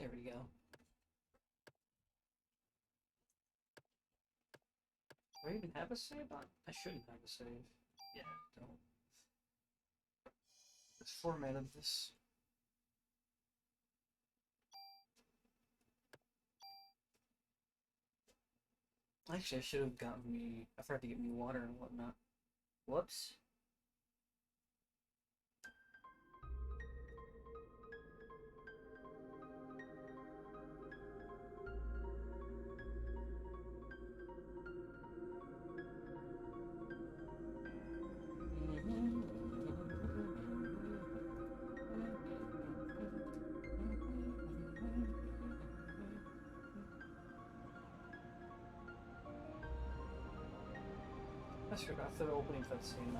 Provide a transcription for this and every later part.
There we go. Do I even have a save on? I shouldn't have a save. Yeah, don't. Let's formatted this. Actually, I should have gotten me. I forgot to get me water and whatnot. Whoops. That's true. After the opening cutscene,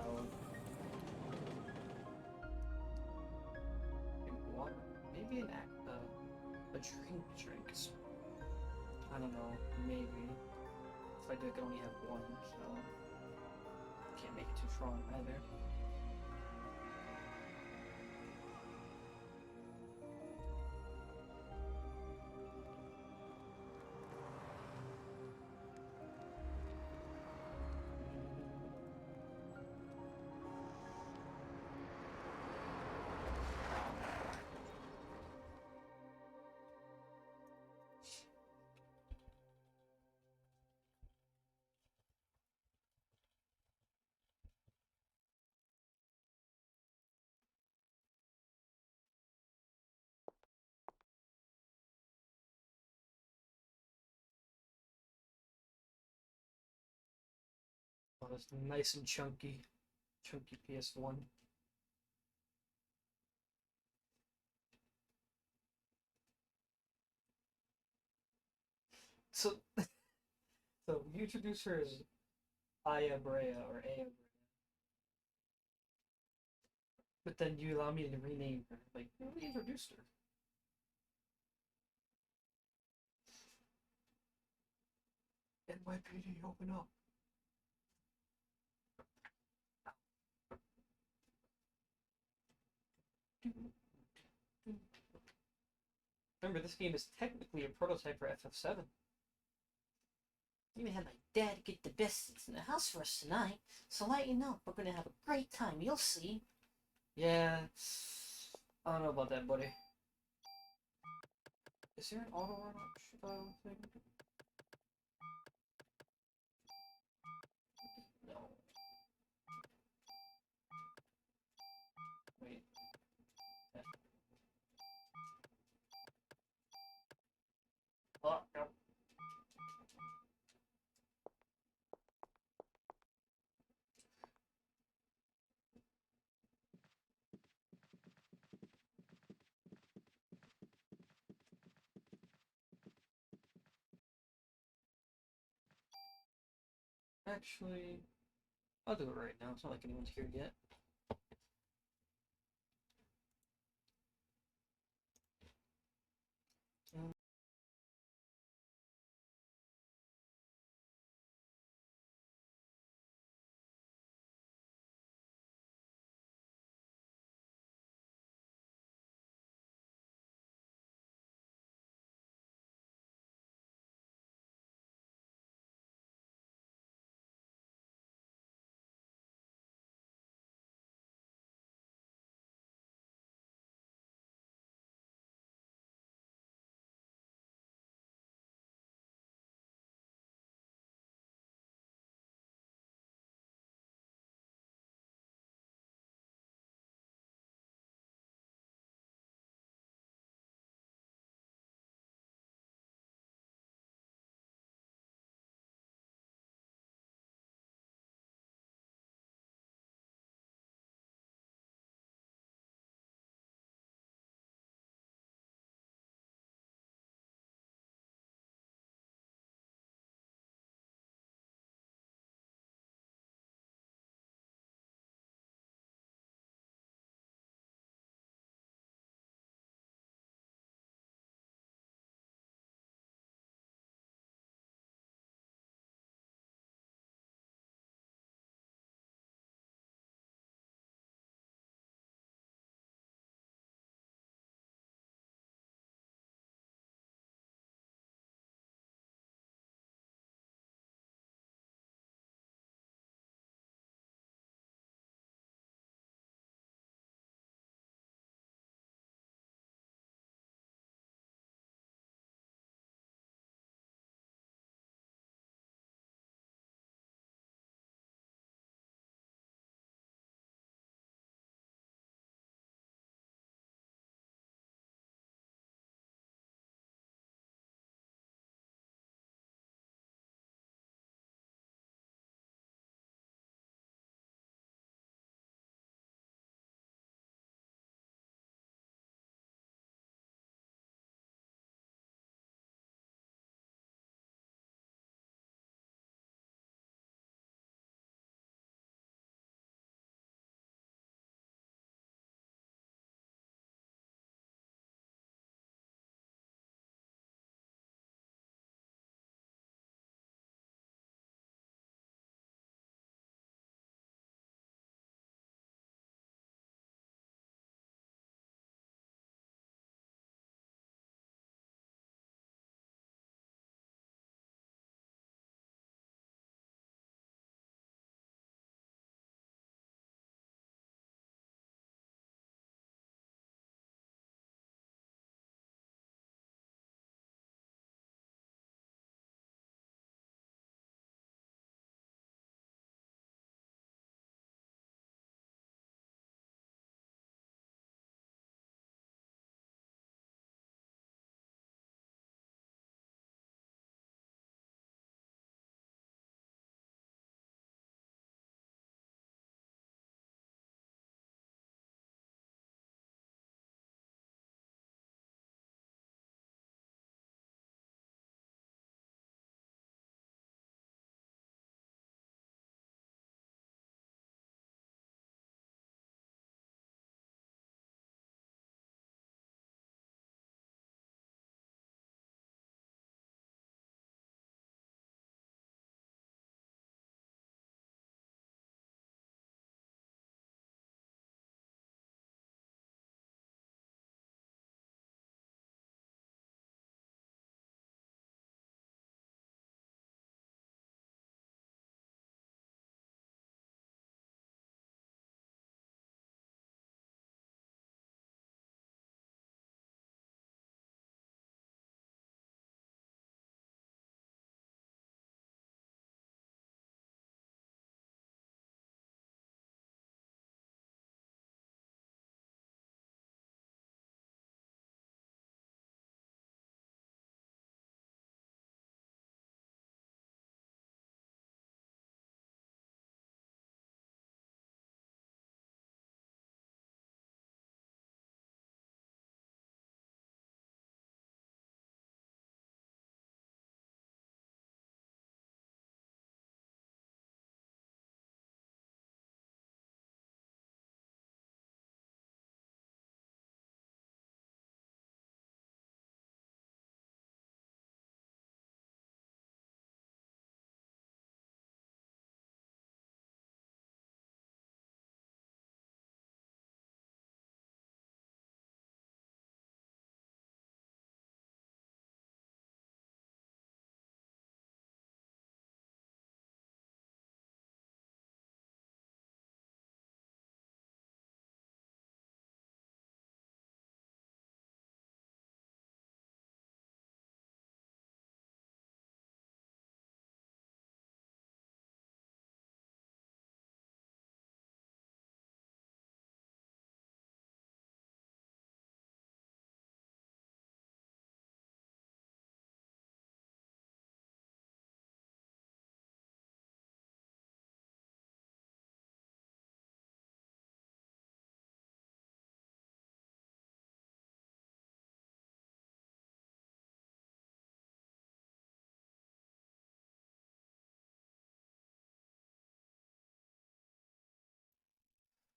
water. Maybe a drink. I don't know. Maybe. If I do, I can only have one, so can't make it too strong either. Oh, it's nice and chunky ps1. So, so you introduce her as Aya Brea or Aya Brea, but then you allow me to rename her. Like, we introduced her. NYPD, open up. Remember, this game is technically a prototype for FF7. Even had my dad get the best seats in the house for us tonight, so let you know, we're gonna have a great time, you'll see. Yeah, I don't know about that, buddy. Is there an auto run thing? No. Wait. Oh, no. Actually, I'll do it right now. It's not like anyone's here yet.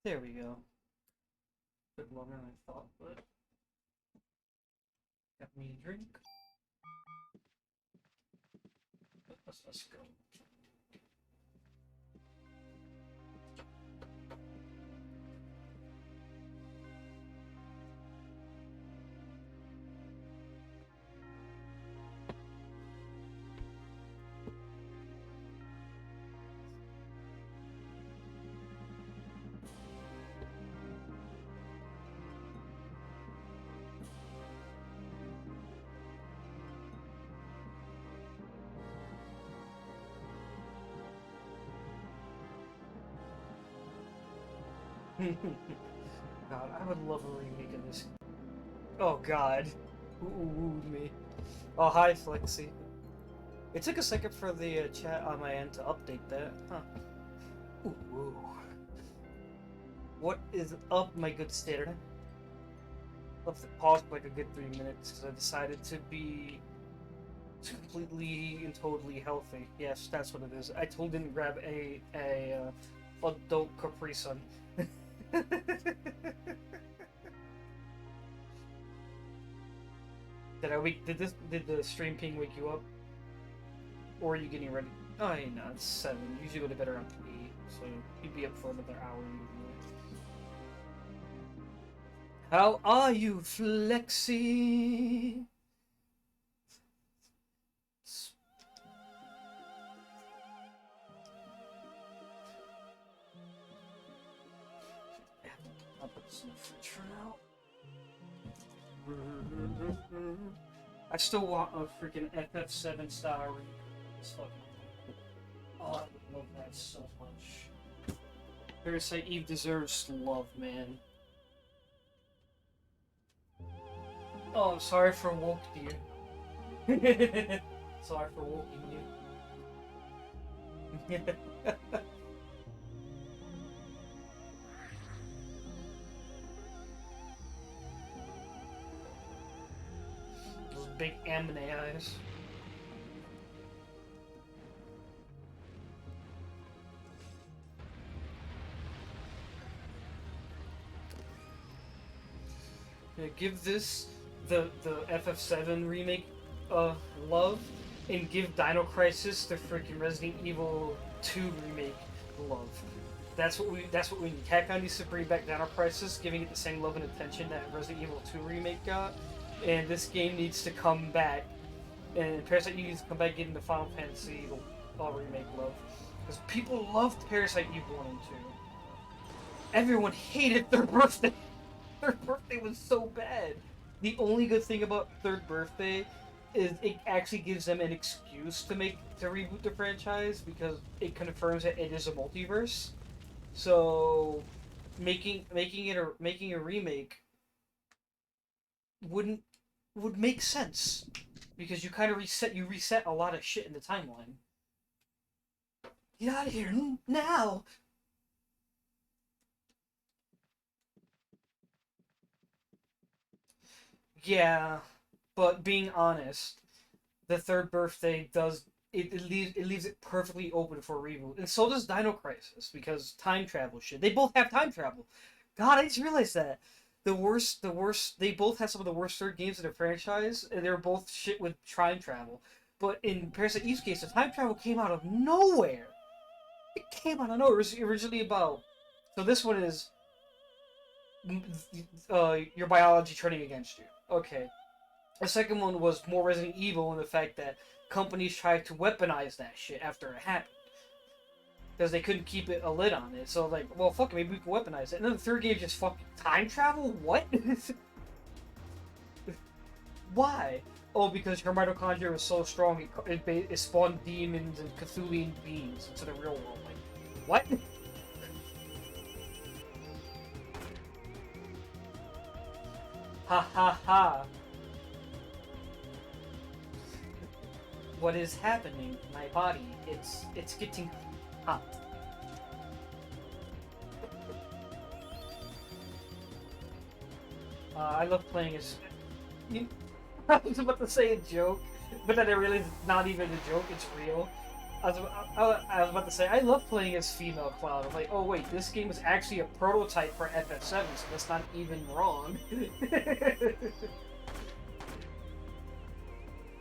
There we go. A bit longer than I thought, but got me a drink. Let's go. God, I would love a remake of this. Oh God, who wooed me? Oh hi, Flexi. It took a second for the chat on my end to update that. Huh. Ooh. What is up, my good stater? Left it paused for like a good 3 minutes because I decided to be completely and totally healthy. Yes, that's what it is. I totally didn't grab a adult Capri Sun. Did the stream ping wake you up? Or are you getting ready? Oh, yeah, no, it's 7. Usually go to bed around 8, so you'd be up for another hour usually. How are you, Flexi? I'll put this in the fridge for now. I still want a freaking FF7 style ring. It's fucking. Oh, I would love that so much. Parasite Eve deserves love, man. Oh, I'm sorry for woke you. Sorry for woking you. Those big anime eyes. Yeah, give this the FF7 remake love, and give Dino Crisis the freaking Resident Evil 2 remake love. That's what we need. Capcom needs to bring back Dino Crisis, giving it the same love and attention that Resident Evil 2 remake got, and this game needs to come back. And Parasite Eve needs to come back getting the Final Fantasy remake love, because people loved Parasite Eve 1 and 2. Everyone hated Third Birthday. Third Birthday was so bad. The only good thing about Third Birthday is it actually gives them an excuse to reboot the franchise, because it confirms that it is a multiverse. So making a remake would make sense, because you kind of reset a lot of shit in the timeline. Get out of here now. Yeah, but being honest, the Third Birthday does it leaves it perfectly open for a reboot, and so does Dino Crisis, because time travel shit. They both have time travel. God, I just realized that the worst. They both have some of the worst third games in the franchise, and they're both shit with time travel. But in Parasite Eve's case, the time travel came out of nowhere. It came out of nowhere. It was originally about. So this one is your biology turning against you. Okay. The second one was more Resident Evil in the fact that companies tried to weaponize that shit after it happened. Because they couldn't keep a lid on it. So, like, well, fuck it, maybe we can weaponize it. And then the third game just fucking time travel? What? Why? Oh, because her mitochondria was so strong, it spawned demons and Cthulhian beings into the real world. Like, what? Ha ha ha. What is happening? My body, it's getting hot. I love playing as. I was about to say a joke, but then I realized it's not even a joke, it's real. I was about to say, I love playing as female Cloud. I'm like, oh wait, this game is actually a prototype for FF7, so that's not even wrong.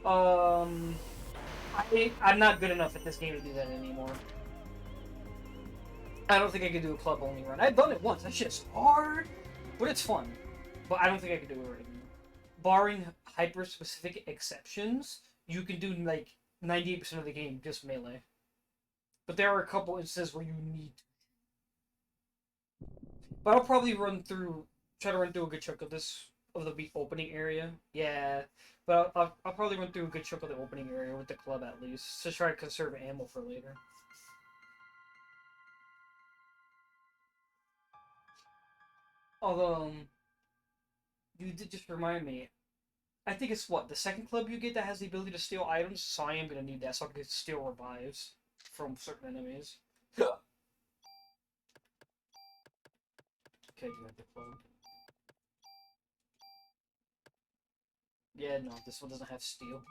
um, I'm not good enough at this game to do that anymore. I don't think I could do a club only run. I've done it once. That shit's hard, but it's fun. But I don't think I could do it right now. Barring hyper specific exceptions, you can do like 98% of the game just melee. But there are a couple instances where you need to. But I'll probably try to run through a good chunk of the opening area. Yeah, but I'll probably run through a good chunk of the opening area with the club at least to try to conserve ammo for later. Although, you did just remind me. I think it's what the second club you get that has the ability to steal items. So I am gonna need that so I can steal revives from certain enemies. Okay, you have the club. Yeah, no, this one doesn't have steel.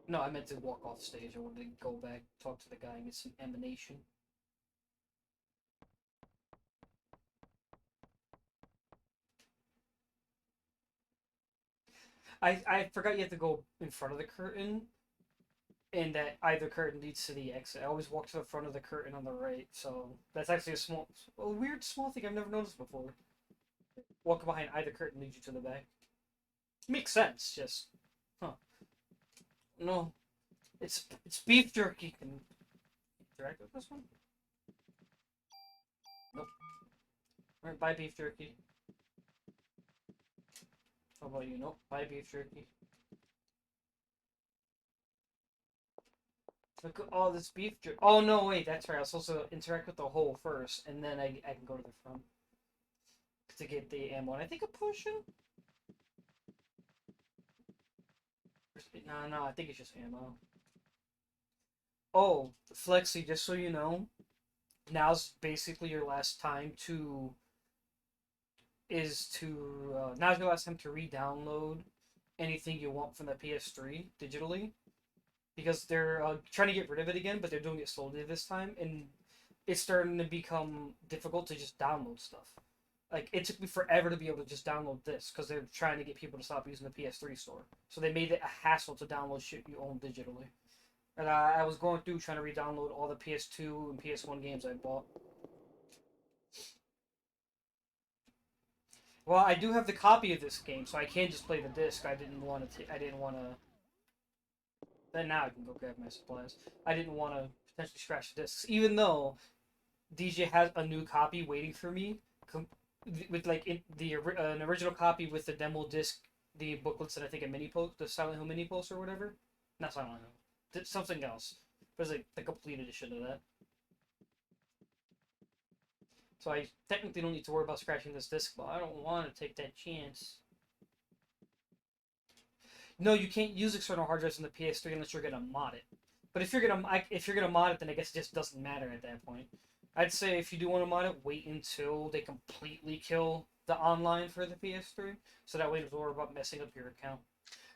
No, I meant to walk off stage. I wanted to go back, talk to the guy, and get some emanation. I forgot you have to go in front of the curtain, and that either curtain leads to the exit. I always walk to the front of the curtain on the right, so that's actually a weird small thing I've never noticed before. Walking behind either curtain leads you to the back. Makes sense, just, huh? No, it's beef jerky. Can interact with this one? Nope. Alright, bye beef jerky. How about you? Nope. Bye beef jerky. Look at all this beef jerky. Oh no, wait, that's right. I was supposed to interact with the hole first, and then I can go to the front to get the ammo. And I think a potion. No, no, I think it's just ammo. Oh, Flexi, just so you know, now's basically your last time to now's your last time to re-download anything you want from the PS3 digitally because they're trying to get rid of it again, but they're doing it slowly this time, and it's starting to become difficult to just download stuff. Like it took me forever to be able to just download this because they're trying to get people to stop using the PS3 store. So they made it a hassle to download shit you own digitally. And I was going through trying to re-download all the PS2 and PS1 games I bought. Well, I do have the copy of this game, so I can just play the disc. I didn't want to. I didn't want to. Then now I can go grab my supplies. I didn't want to potentially scratch the discs, even though DJ has a new copy waiting for me, with like an original copy with the demo disc, the booklets, and I think a mini post, the Silent Hill mini post or whatever. Not Silent Hill, something else. But it's like the complete edition of that. So I technically don't need to worry about scratching this disc, but I don't want to take that chance. No, you can't use external hard drives on the PS3 unless you're gonna mod it. But if you're gonna mod it, then I guess it just doesn't matter at that point. I'd say if you do want to mod it, wait until they completely kill the online for the PS3, so that way you don't worry about messing up your account.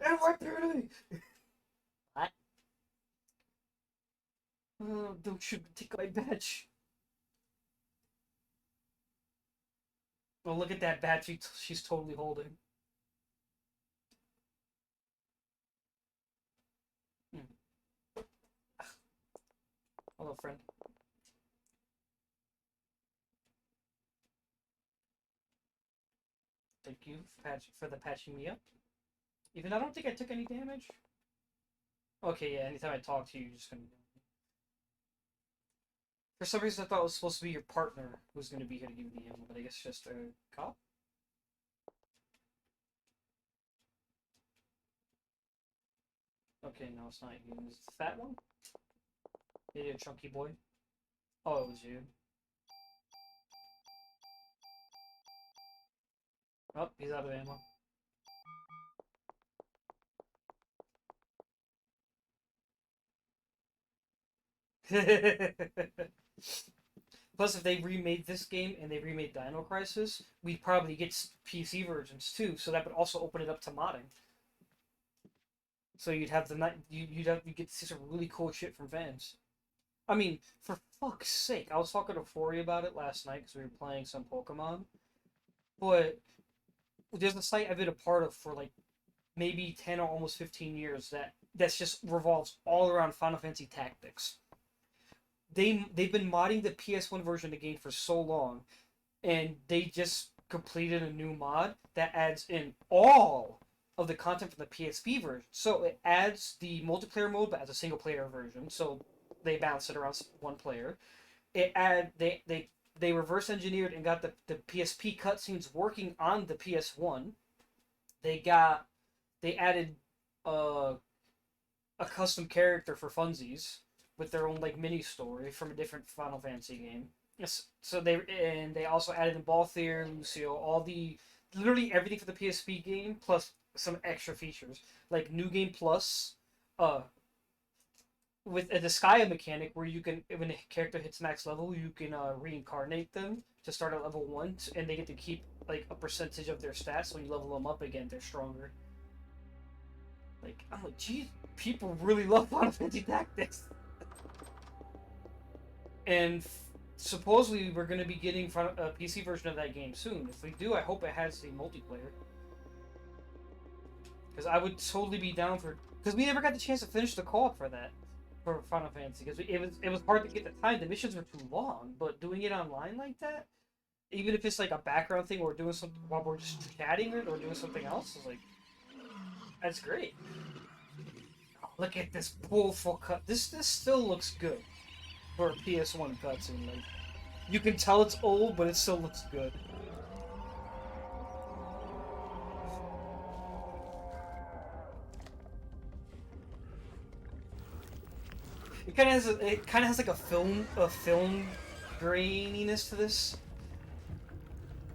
NYPD! What? Don't shoot me, take my badge. Oh, look at that badge she's totally holding. Hello, friend. Thank you for the patching me up. Even I don't think I took any damage. Okay, yeah, anytime I talk to you, you're just gonna. For some reason, I thought it was supposed to be your partner who's gonna be here to give me the ammo, but I guess just a cop. Okay, no, it's not you. It's the fat one? Yeah, you chunky boy. Oh, it was you. Oh, he's out of ammo. Plus, if they remade this game and they remade Dino Crisis, we'd probably get PC versions too. So that would also open it up to modding. So you'd have you get to see some really cool shit from fans. I mean, for fuck's sake, I was talking to Fori about it last night because we were playing some Pokemon. But there's a site I've been a part of for like maybe 10 or almost 15 years that's just revolves all around Final Fantasy Tactics. They've been modding the PS1 version of the game for so long, and they just completed a new mod that adds in all of the content from the PSP version. So it adds the multiplayer mode, but as a single player version. So they balance it around one player. They reverse engineered and got the PSP cutscenes working on the PS1. They added a custom character for funsies with their own like mini story from a different Final Fantasy game. Yes, so they also added in Balthier, Lucio, all the literally everything for the PSP game plus some extra features like New Game Plus, uh, with a Disgaea mechanic where you can when a character hits max level you can reincarnate them to start at level 1 and they get to keep like a percentage of their stats. When you level them up again, they're stronger. Like I'm like, geez, people really love Final Fantasy Tactics. And supposedly we're going to be getting a PC version of that game soon. If we do, I hope it has the multiplayer. Because I would totally be down for... Because we never got the chance to finish the co-op for that. For Final Fantasy. Because it was hard to get the time. The missions were too long. But doing it online like that, even if it's like a background thing or doing something while we're just chatting or doing something else, is like... That's great. Oh, look at this full cut. This still looks good. For a PS1 cutscene, like you can tell it's old, but it still looks good. It kind of has like a film graininess to this,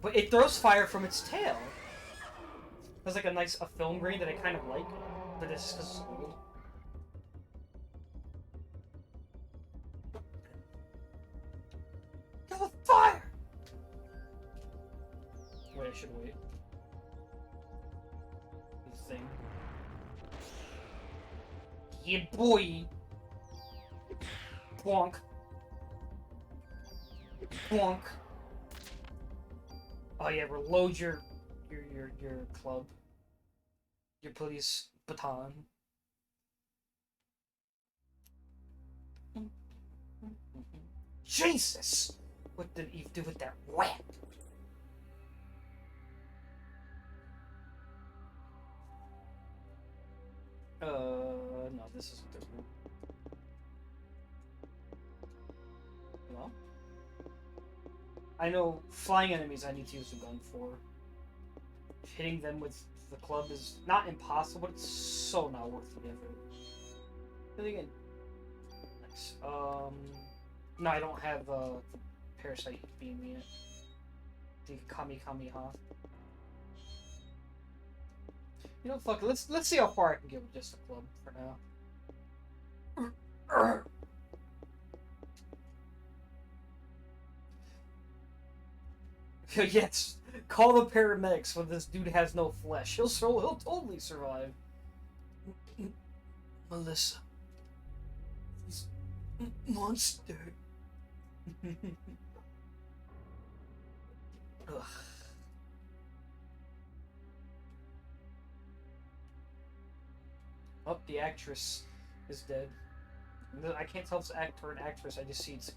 but it throws fire from its tail. It has like a film grain that I kind of like, but it's just because it's old. Go fire! Wait, I should wait. This thing. Yeah, boy! Bonk. Bonk. Oh yeah, reload your club. Your police baton. Jesus! What did Eve do with that whap? No, this isn't the room. Well, I know flying enemies I need to use a gun for. Hitting them with the club is not impossible, but it's so not worth the effort. Then again, nice. No, I don't have Parasite beam yet. The Kami-Kami-Ha. You know, fuck it. Let's see how far I can get with just a club for now. Yes, call the paramedics when this dude has no flesh. He'll totally survive. Melissa, this monster. Ugh. Oh, the actress is dead. I can't tell if it's an actor or an actress. I just see it's a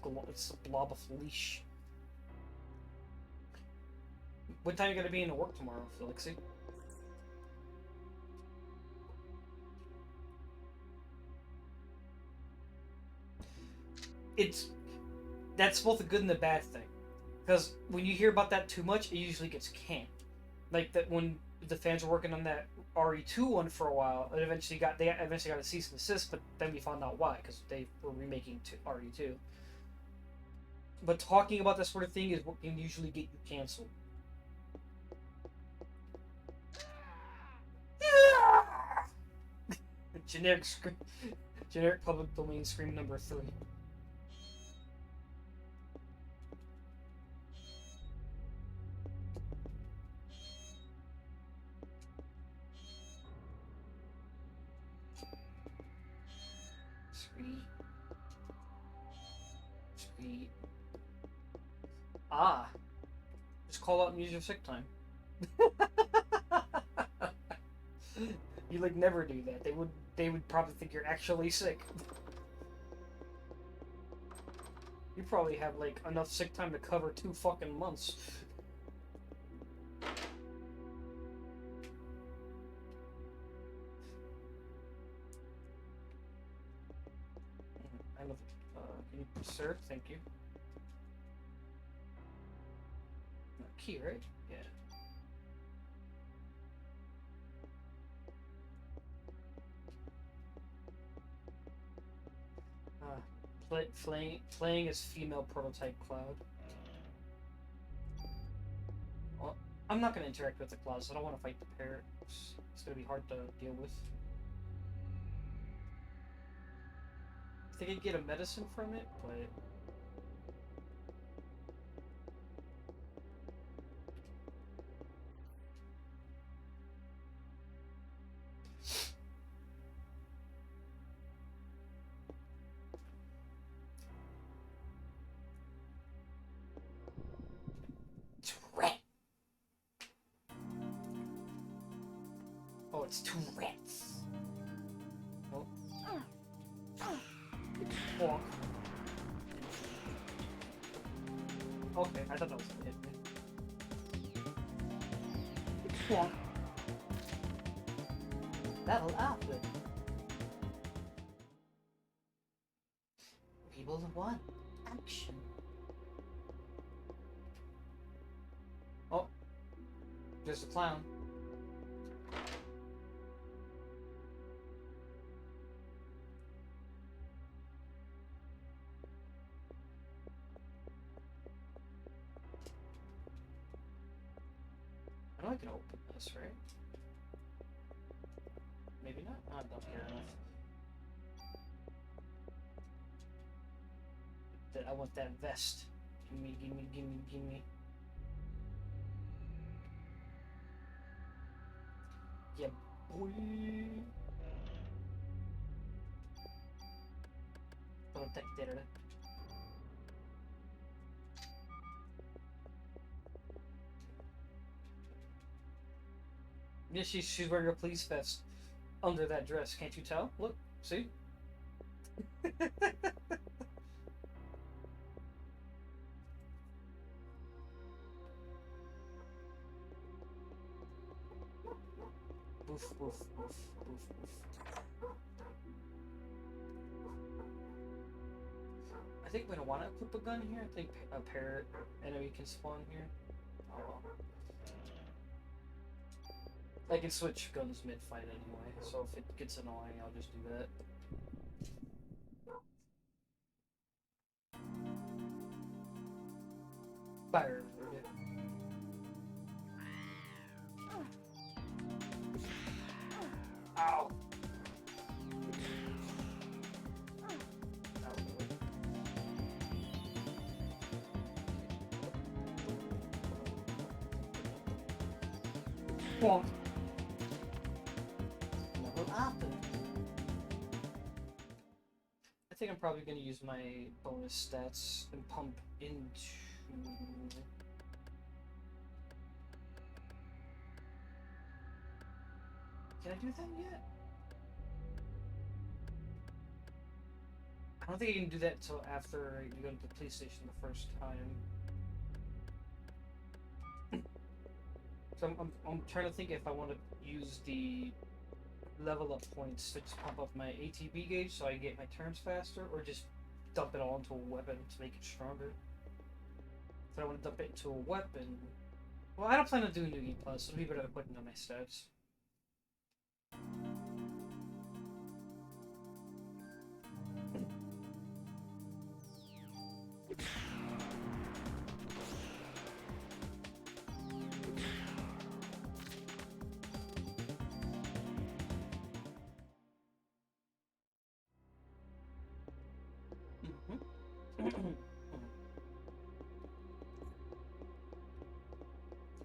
blob of leash. What time are you gonna be in work tomorrow, Felixy? That's both a good and a bad thing, because when you hear about that too much, it usually gets canned. Like that when the fans were working on that RE2 one for a while, they eventually got a cease and desist, but then we found out why, because they were remaking RE2. But talking about that sort of thing is what can usually get you canceled. Generic public domain scream number 3. Ah. Just call out and use your sick time. You like never do that. They would probably think you're actually sick. You probably have like enough sick time to cover 2 fucking months. I love can you, sir? Thank you. Key, right? Yeah. Playing as female prototype Cloud. Well, I'm not gonna interact with the Clouds. I don't want to fight the parrot. It's gonna be hard to deal with. I think I'd get a medicine from it, but oh, it's 2 rats. Oh. Walk. Okay, I thought that was gonna hit me. Walk. Level up. People 1. Action. Oh. There's a clown. I know I can open this, right? Maybe not? I don't care enough. I want that vest. Gimme, gimme, gimme, gimme. Yeah, boy. Protected. Yeah, she's wearing a police vest under that dress. Can't you tell? Look, see? Boof, boof, boof, boof, boof. I think we don't want to equip a gun here. I think a parrot enemy can spawn here. Oh well. I can switch guns mid-fight anyway, so if it gets annoying, I'll just do that. Fire. Ow! Bonk. Level up. I think I'm probably going to use my bonus stats and pump into... Can I do that yet? I don't think you can do that until after you go to the police station the first time. So I'm trying to think if I want to use the level up points to just pump up my ATB gauge so I get my turns faster, or just dump it all into a weapon to make it stronger. If I want to dump it into a weapon, well, I don't plan on doing New Game Plus, so it'll be better to put it on my stats.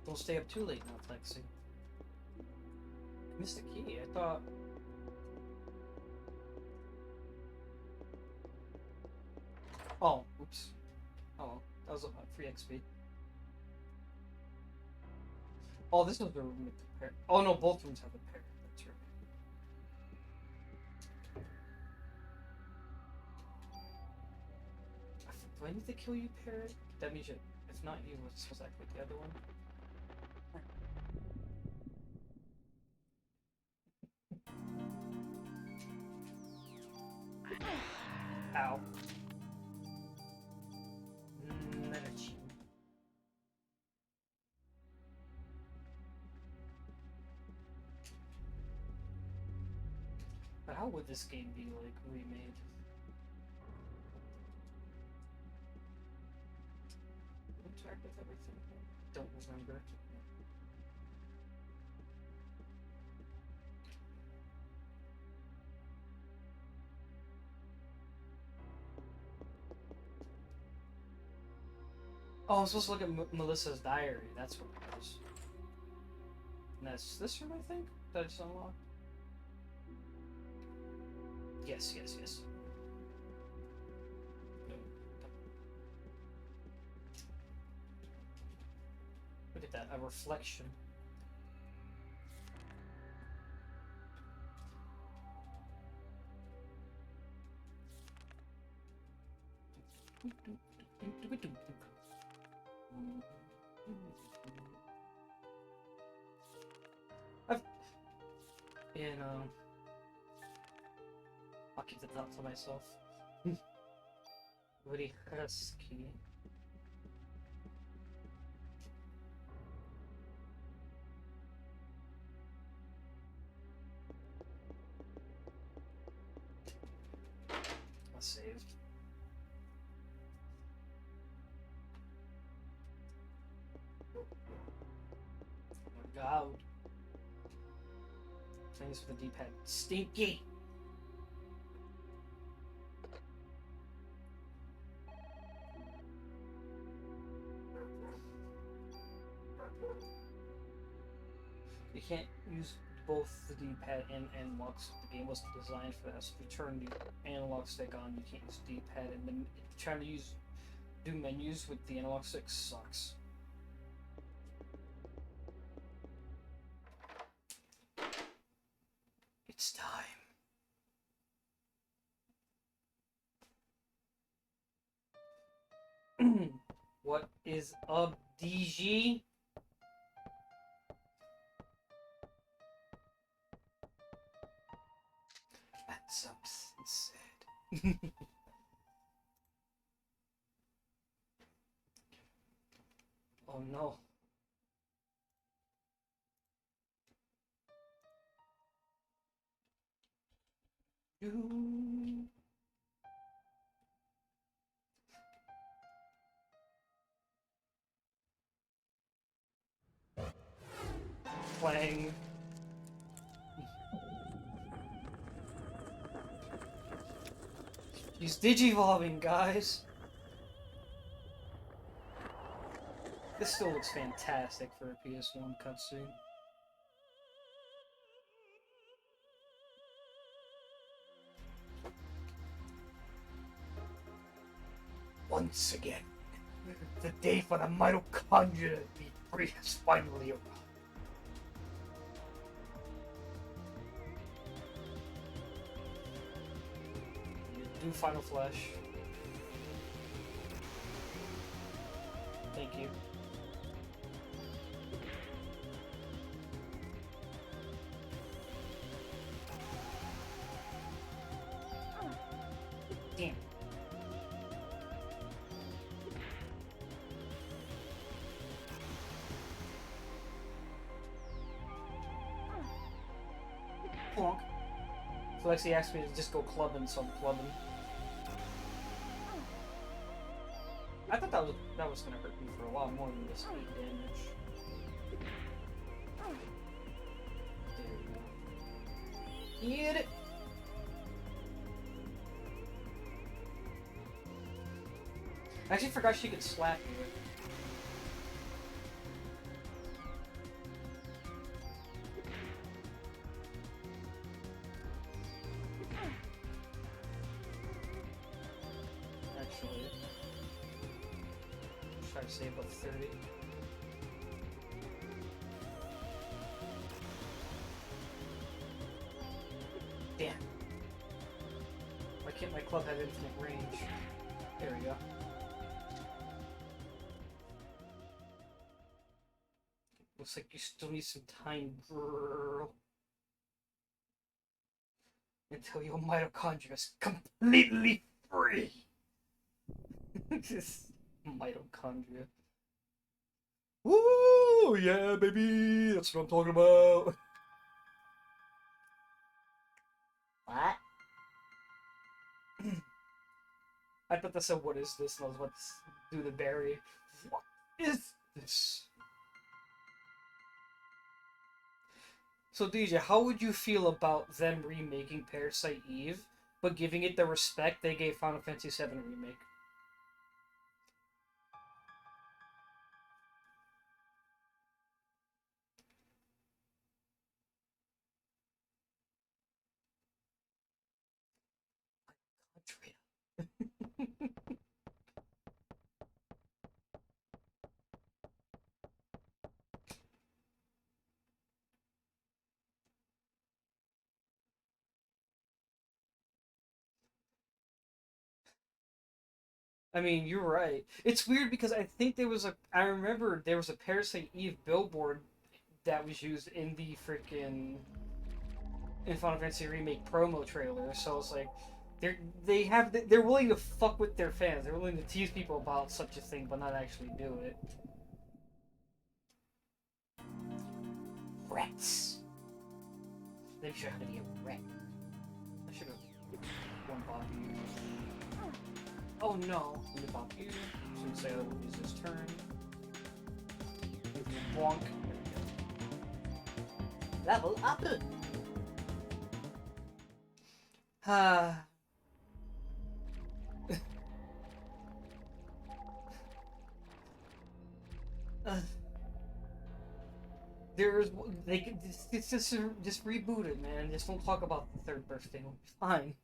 Don't stay up too late now, Flexi. I missed the key. I thought... Oh, oops. Oh, that was a free XP. Oh, this was the room with the parrot. Oh no, both rooms have the parrot. That's right. Do I need to kill you, parrot? That means you. If not you, let's select with the other one. Ow. Medici. But how would this game be like remade? Interact with everything. Don't remember. Oh, I'm supposed to look at Melissa's diary. That's what it was. And that's this room, I think? That I just unlocked? Yes, yes, yes. No. Look at that, a reflection. I'll keep the thought to myself. Very husky. I saved. Oh my god. Playing this with the D-pad. Stinky! You can't use both the D-pad and analog stick. The game wasn't designed for that. So if you turn the analog stick on, you can't use the D-pad, and then trying to do menus with the analog stick sucks. It's time. What is up, DG? That's something said. Oh no. Playing. He's digivolving, guys. This still looks fantastic for a PS1 cutscene. Once again, the day for the mitochondria to be free has finally arrived. Do Final Flash. Thank you. Damn. Plonk. Flexi asked me to just go clubbing, so I'm clubbing. I thought that was gonna hurt me for a lot more than this 8 damage. There we go. Get it! I actually forgot she could slap me with it. Actually, try to save up 30. Damn. Why can't my club have infinite range? There we go. Looks like you still need some time, girl. Until your mitochondria is completely free. Just mitochondria. Woo! Yeah, baby! That's what I'm talking about. What? I thought that said, what is this? And I was about to do the berry. What is this? So, DJ, how would you feel about them remaking Parasite Eve, but giving it the respect they gave Final Fantasy VII Remake? I mean, you're right. It's weird because I think I remember there was a Parasite Eve billboard that was used in the freaking in Final Fantasy Remake promo trailer. So it's like they're willing to fuck with their fans. They're willing to tease people about such a thing, but not actually do it. Rats. Let me show you how to be a rat. I should have one bot you. Oh no! Let me bop you. Shouldn't say that will use this turn. Give you a bonk. Level up. There's it's just reboot it, man. Just don't talk about the third birthday. It'll be fine.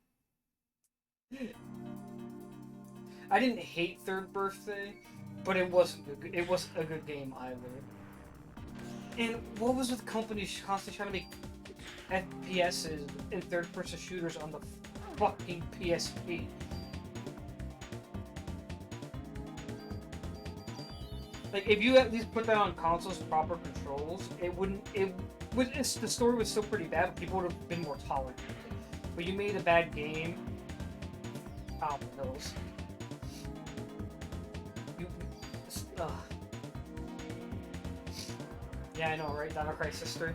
I didn't hate Third Birthday, but it wasn't a good game either. And what was with companies constantly trying to make FPSs and third-person shooters on the fucking PSP? Like, if you at least put that on consoles, proper controls, the story was still pretty bad, but people would have been more tolerant of it. But you made a bad game, out the nose. Yeah, I know, right? Dino Crisis 3.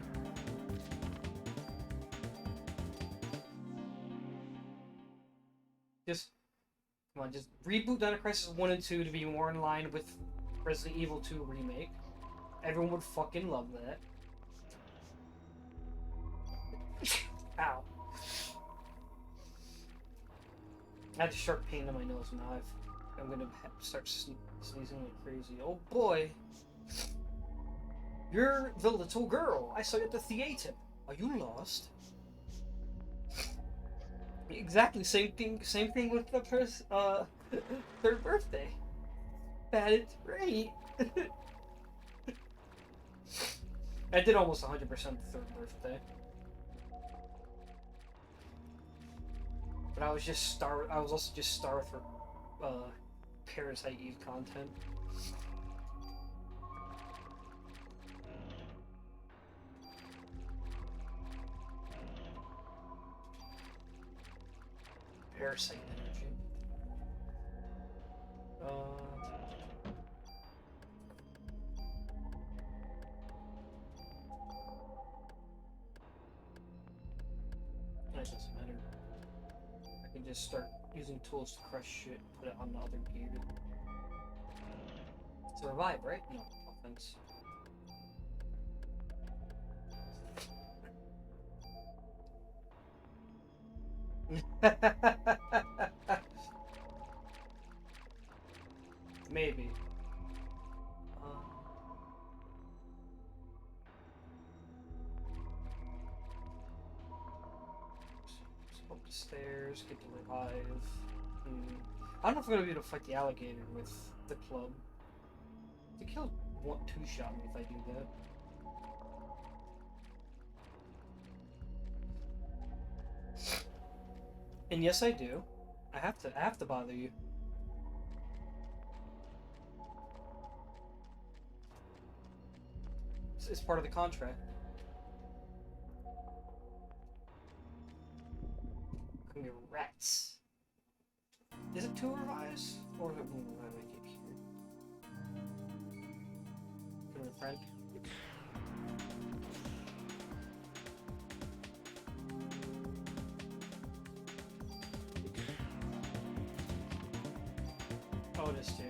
Come on, just reboot Dino Crisis 1 and 2 to be more in line with Resident Evil 2 Remake. Everyone would fucking love that. Ow. I had a sharp pain in my nose now. I'm gonna start sneezing like crazy. Oh boy! You're the little girl I saw you at the theater. Are you lost? Exactly, same thing with the third birthday. Bad it's great. I did almost 100% the third birthday. But I was also just starved for Parasite Eve content. Parasite energy. It doesn't matter. I can just start using tools to crush shit, put it on the other gear. It's a revive, right? No, offense. Maybe. Up the stairs, get to revive. I don't know if I'm gonna be able to fight the alligator with the club. The kill won't two-shot me if I do that. And yes, I do. I have to bother you. It's part of the contract. Come here, rats. Is it 2 revives? Or is it 1 revive I keep here? Come here, friend. Oh, it is 2.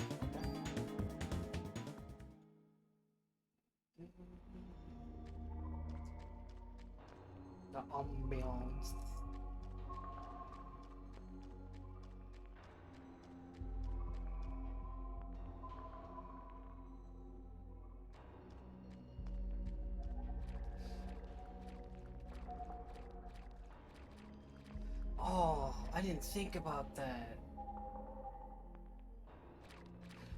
The ambiance. Oh, I didn't think about that.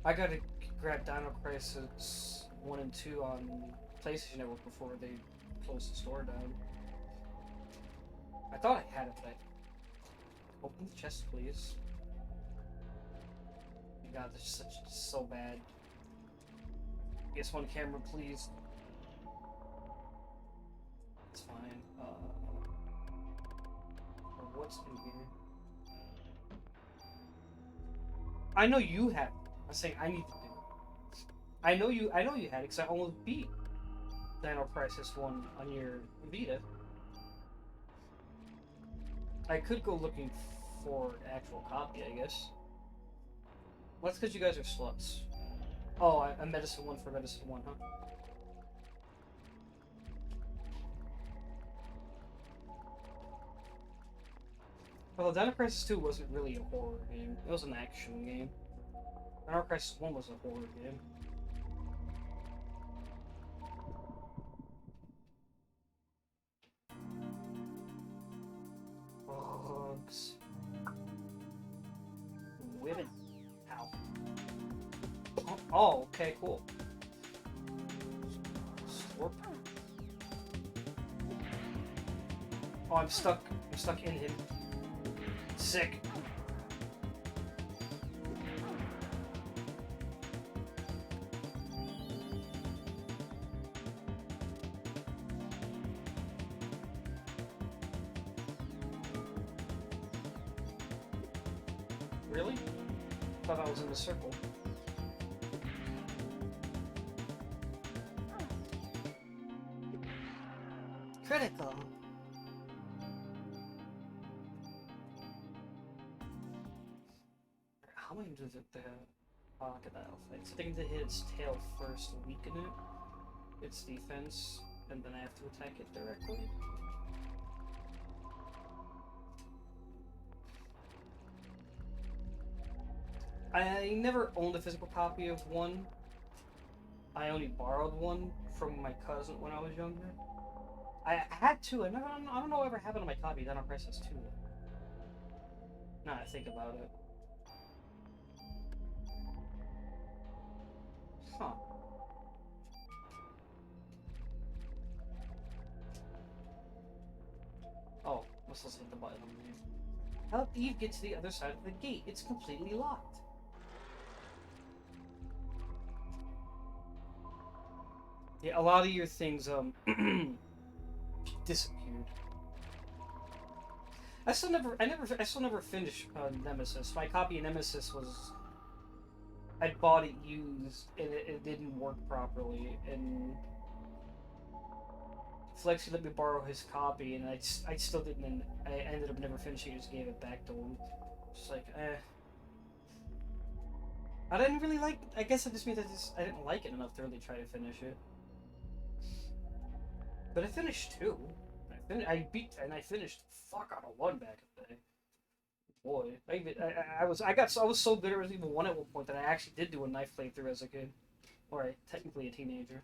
I gotta grab Dino Crisis 1 and 2 on PlayStation Network before they close the store down. I thought I had it, but I... Open the chest, please. Oh my god, this is so bad. PS1 camera, please. It's fine. What's in here? I know you have. I'm saying I need to do it. I know you had it because I almost beat Dino Crisis 1 on your Vita. I could go looking for an actual copy, I guess. Well, that's because you guys are sluts. Oh, a Medicine 1 for Medicine 1, huh? Well, Dino Crisis 2 wasn't really a horror game. It was an action game. Dino Crisis 1 was a horror game. Bugs. Women. Ow. Oh, okay, cool. Slurp. Oh, I'm stuck. I'm stuck in him. Sick. Really? Thought I was in the circle. Critical. How many does it look at that outfit? So I think to hit its tail first to weaken it, its defense, and then I have to attack it directly. I never owned a physical copy of 1. I only borrowed 1 from my cousin when I was younger. I had 2. I don't know what ever happened to my copy of Dino Crisis 2. Now I think about it. Huh. Oh, let's listen to the button. Help Eve get to the other side of the gate. It's completely locked. Yeah, a lot of your things, disappeared. I still never finished Nemesis. My copy of Nemesis was... I bought it used, and it didn't work properly, and... Flexi let me borrow his copy, and I still didn't, I ended up never finishing it, just gave it back to him. Just like, eh. I didn't really like, I guess it just means I didn't like it enough to really try to finish it. But I finished 2. I finished the fuck out of 1 back in the day. Boy, I was so good at Resident Evil 1 at one point that I actually did do a knife playthrough as a kid. Or technically a teenager.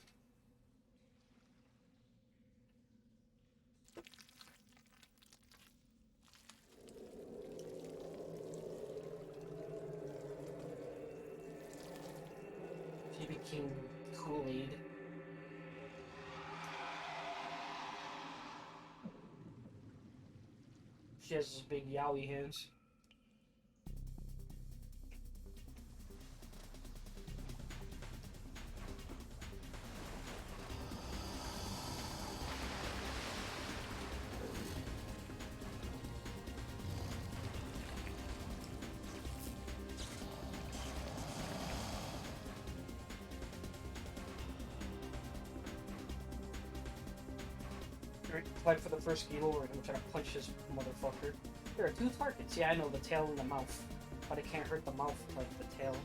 He became Kool-Aid. She has those big yaoi hands. Fight for the first Gilo, we're gonna try to punch this motherfucker. There are 2 targets. Yeah, I know, the tail and the mouth. But it can't hurt the mouth like the tail.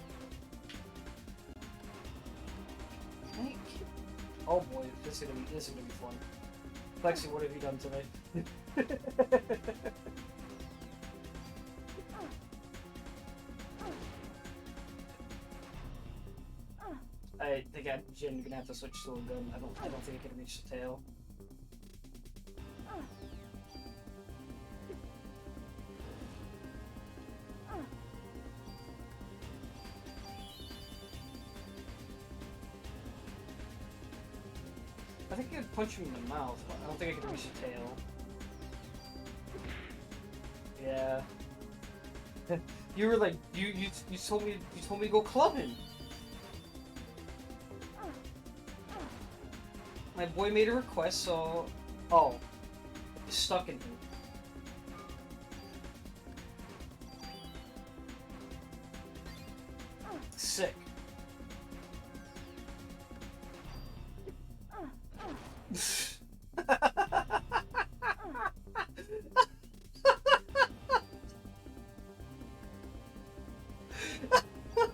Oh boy, this is gonna be fun. Lexi, what have you done today? I think Jin gonna have to switch to a gun. I don't think I can reach the tail. I think I could punch him in the mouth, but I don't think I could reach the tail. Yeah. You were like, you told me to go clubbing. My boy made a request, so it's stuck in him. Sick.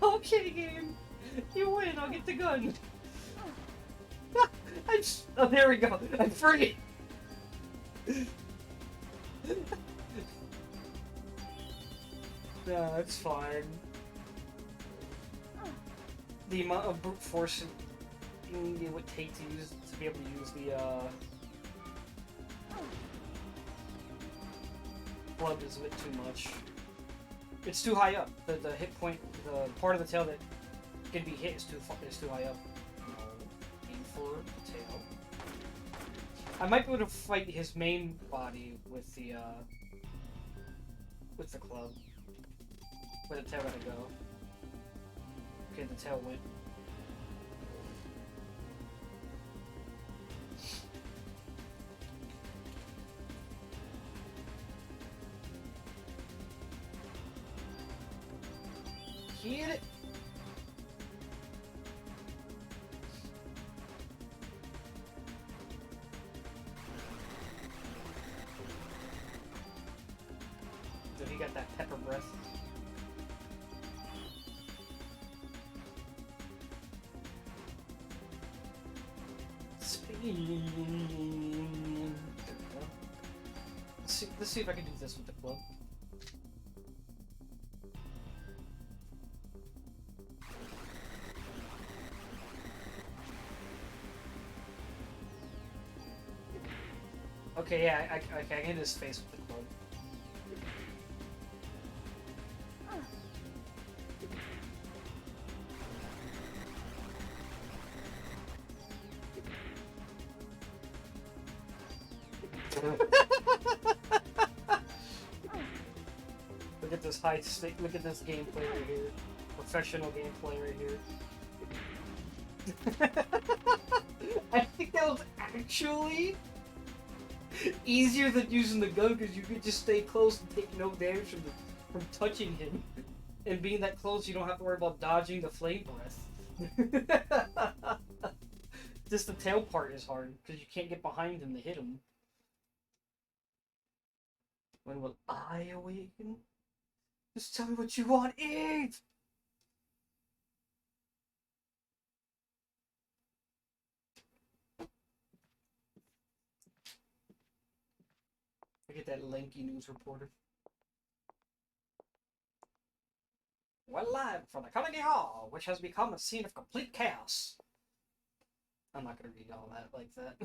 Okay, game. You win. I'll get the gun. Oh, there we go. I'm free. No, it's fine. The amount of brute force it would take to be able to use the club is a bit too much. It's too high up. The hit point, the part of the tail that can be hit is too high up. Aim for the tail. I might be able to fight his main body with the club. Where the tail gotta go. Okay, the tail went. Get it! So he got that pepper breath. Spin. Let's see if I can do this with the club. Okay, yeah, I can hit his face with the club. Look at this look at this gameplay right here. Professional gameplay right here. I think that was actually easier than using the gun because you could just stay close and take no damage from touching him. And being that close, you don't have to worry about dodging the flame breath. Just the tail part is hard because you can't get behind him to hit him. When will I awaken? Just tell me what you want, eat! Look at that lanky news reporter. We're live from the Carnegie Hall, which has become a scene of complete chaos. I'm not gonna read all that like that.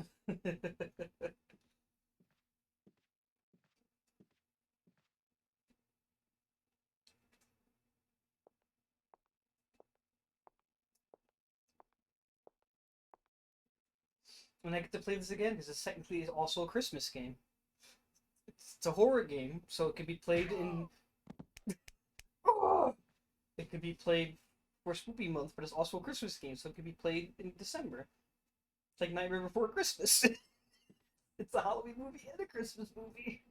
And I get to play this again because it's technically also a Christmas game. It's a horror game, so it can be played in. It could be played for Spooky Month, but it's also a Christmas game, so it could be played in December. It's like Nightmare Before Christmas. It's a Halloween movie and a Christmas movie.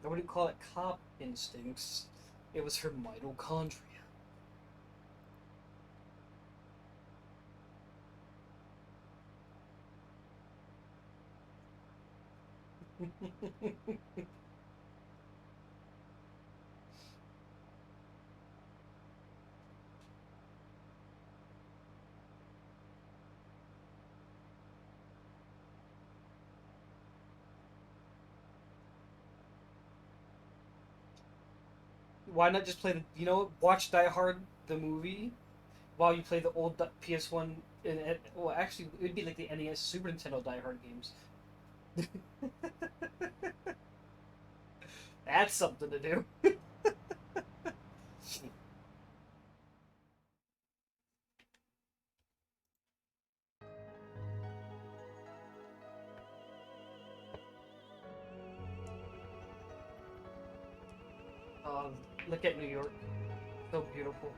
I wouldn't call it cop instincts. It was her mitochondria. Why not just play the? Watch Die Hard the movie while you play the old PS1. Well, actually, it'd be like the NES, Super Nintendo Die Hard games. That's something to do. Um, Look at New York, so beautiful.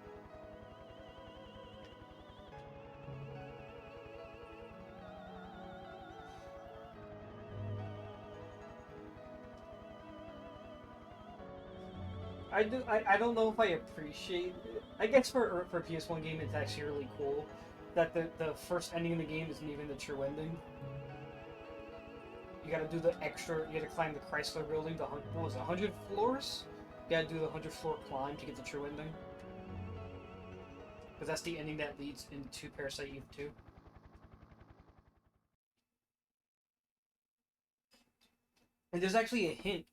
I don't know if I appreciate it. I guess for a PS1 game, it's actually really cool that the first ending of the game isn't even the true ending. You gotta do the extra. You gotta climb the Chrysler Building. What was it, 100 floors? You gotta do the 100-floor climb to get the true ending. Because that's the ending that leads into Parasite Eve 2. And there's actually a hint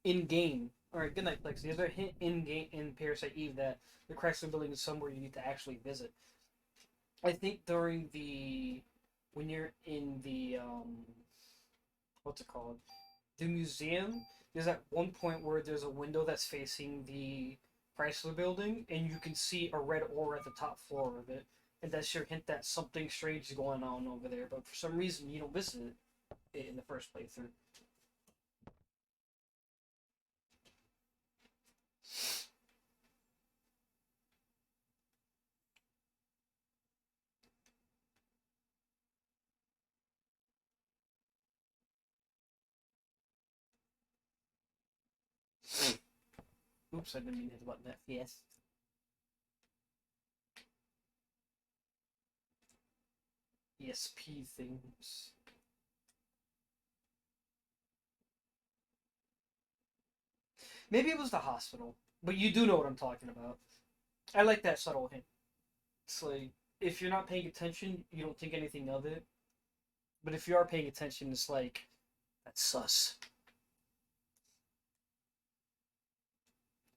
in game. Alright, good night, Lexi. There's a hint in game in Parasite Eve that the Chrysler Building is somewhere you need to actually visit. I think during the when you're in the what's it called? The museum, there's at one point where there's a window that's facing the Chrysler Building, and you can see a red aura at the top floor of it, and that's your hint that something strange is going on over there. But for some reason, you don't visit it in the first playthrough. Oops, I didn't mean to hit the button. Yes. ESP things. Maybe it was the hospital, but you do know what I'm talking about. I like that subtle hint. It's like if you're not paying attention, you don't think anything of it. But if you are paying attention, it's like that's sus.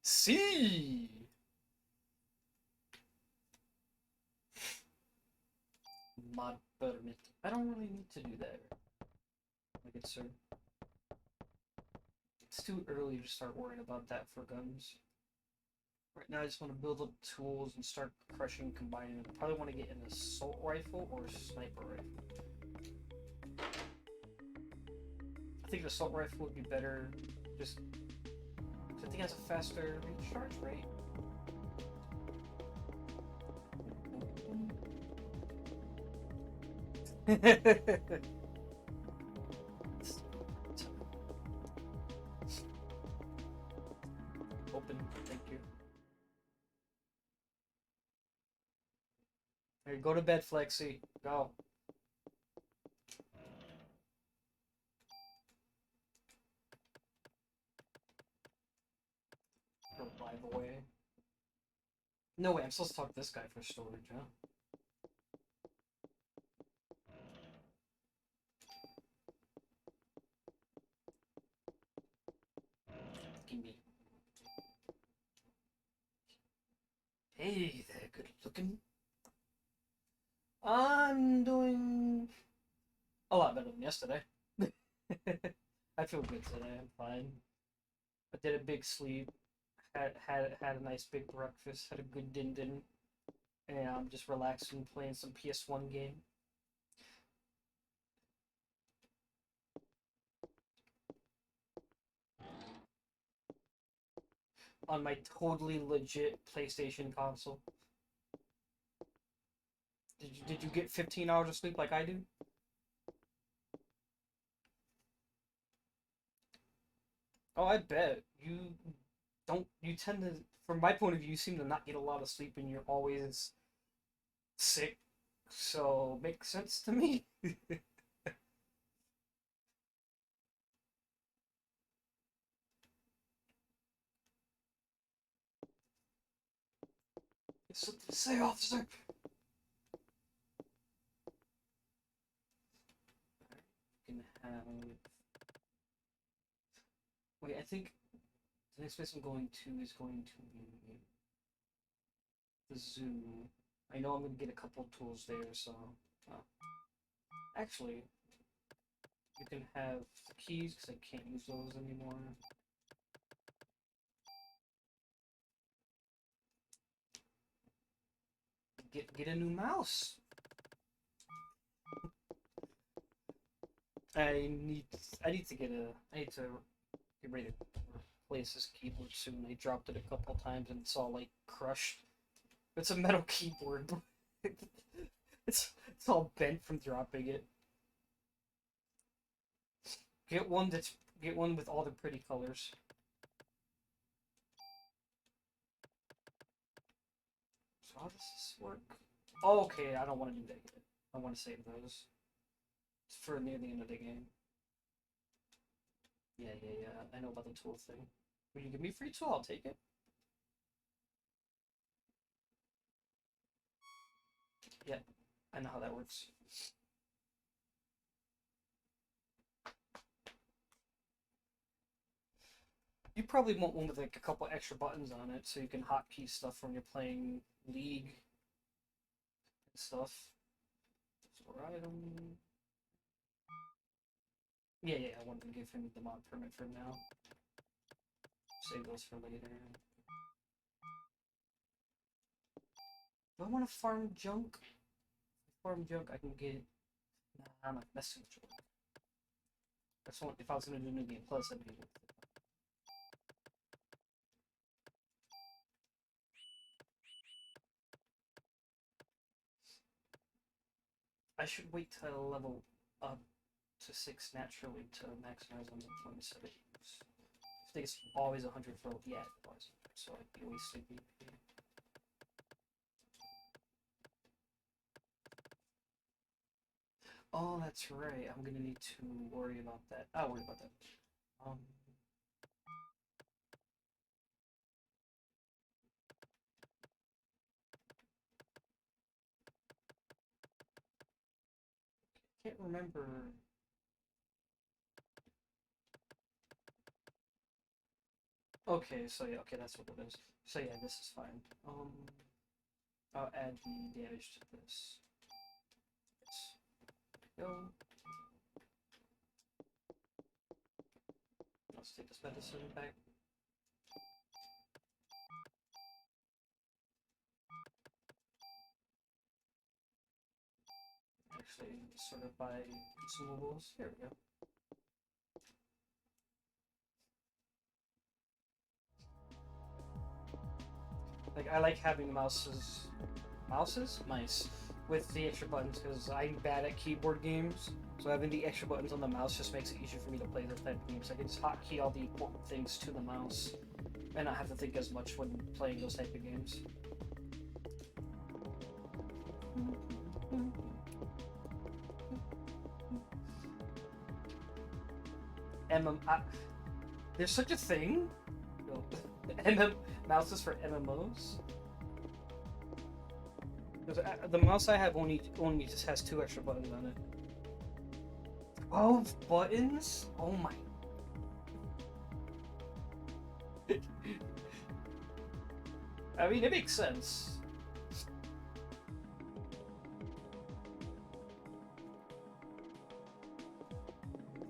See. Mod betterment. I don't really need to do that. Like it's it's too early to start worrying about that for guns. Right now, I just want to build up tools and start crushing, combining them. I probably want to get an assault rifle or a sniper rifle. I think an assault rifle would be better, just because I think it has a faster recharge rate. Open, thank you. Hey, go to bed, Flexi. Go. Revive away. No way, I'm supposed to talk to this guy for storage, huh? Gimme. Hey there, good looking. I'm doing a lot better than yesterday. I feel good today. I'm fine. I did a big sleep. Had a nice big breakfast. Had a good din, and I'm just relaxing, playing some ps1 game. On my totally legit PlayStation console. Did you get 15 hours of sleep like I do? Oh, I bet you don't. You tend to, from my point of view, you seem to not get a lot of sleep, and you're always sick. So makes sense to me. Something to say, officer. You can have. Wait, I think the next place I'm going to is going to be the zoo. I know I'm gonna get a couple tools there, so. Uh, actually, you can have the keys because I can't use those anymore. Get a new mouse. I need I need to get a I need to get ready to replace this keyboard soon. I dropped it a couple times and it's all like crushed. It's a metal keyboard. it's all bent from dropping it. Get one with all the pretty colors. So how does this work? Oh, okay, I don't want to do that yet. I want to save those. It's for near the end of the game. Yeah. I know about the tool thing. Will you give me a free tool? I'll take it. Yeah, I know how that works. You probably want one with like a couple extra buttons on it so you can hotkey stuff when you're playing League and stuff. Store item. Yeah, I wanted to give him the mod permit for now. Save those for later. Do I want to farm junk? Farm junk, I can get. Nah, I'm not messing with junk. That's what, if I was gonna do New Game Plus, I'd be able to. I should wait till I level up to 6 naturally to maximize on the deployment settings. I think it's always 100 for. Yeah, it was. So I'd be wasting BP. Oh, that's right. I'm gonna need to worry about that. I'll worry about that. Um, can't remember. Okay, so yeah, okay, that's what it is. So yeah, this is fine. I'll add the damage to this. Go. Let's take this medicine back. Actually, sort of buy consumables. Here we go. Like, I like having mice, with the extra buttons because I'm bad at keyboard games. So having the extra buttons on the mouse just makes it easier for me to play those type of games. I can just hotkey all the important things to the mouse and not have to think as much when playing those type of games. There's such a thing. MM mouses for MMOs. Because the mouse I have only just has 2 extra buttons on it. 12 buttons? Oh my. I mean, it makes sense.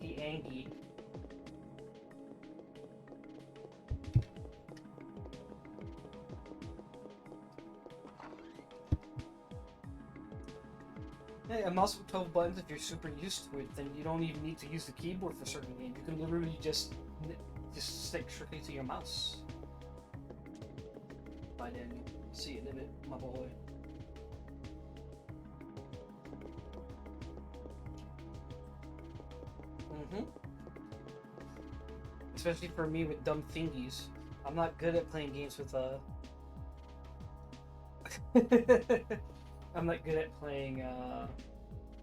The Angie. Hey, a mouse with 12 buttons, if you're super used to it, then you don't even need to use the keyboard for certain games. You can literally just stick strictly to your mouse. I didn't see it in it, my boy. Especially for me with dumb thingies. I'm not good at playing games with I'm not good at playing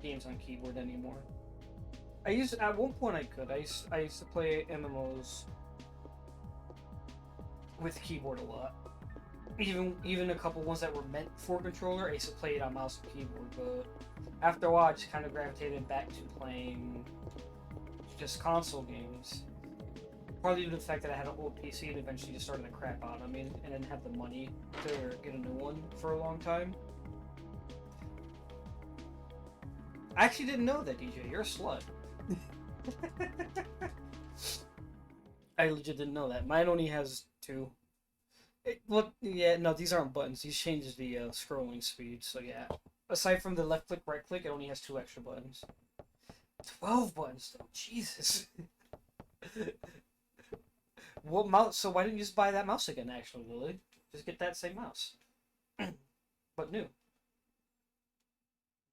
games on keyboard anymore. At one point I could. I used to play MMOs with keyboard a lot. Even a couple ones that were meant for controller, I used to play it on mouse and keyboard, but after a while I just kind of gravitated back to playing just console games. Partly due to the fact that I had an old PC and eventually just started to crap out on me and didn't have the money to get a new one for a long time. I actually didn't know that, DJ. You're a slut. I legit didn't know that. Mine only has 2. Yeah, no, these aren't buttons. These changes the scrolling speed. So yeah, aside from the left click, right click, it only has 2 extra buttons. 12 buttons, though. Jesus. What mouse? So why didn't you just buy that mouse again? Actually, Lily, just get that same mouse, but new.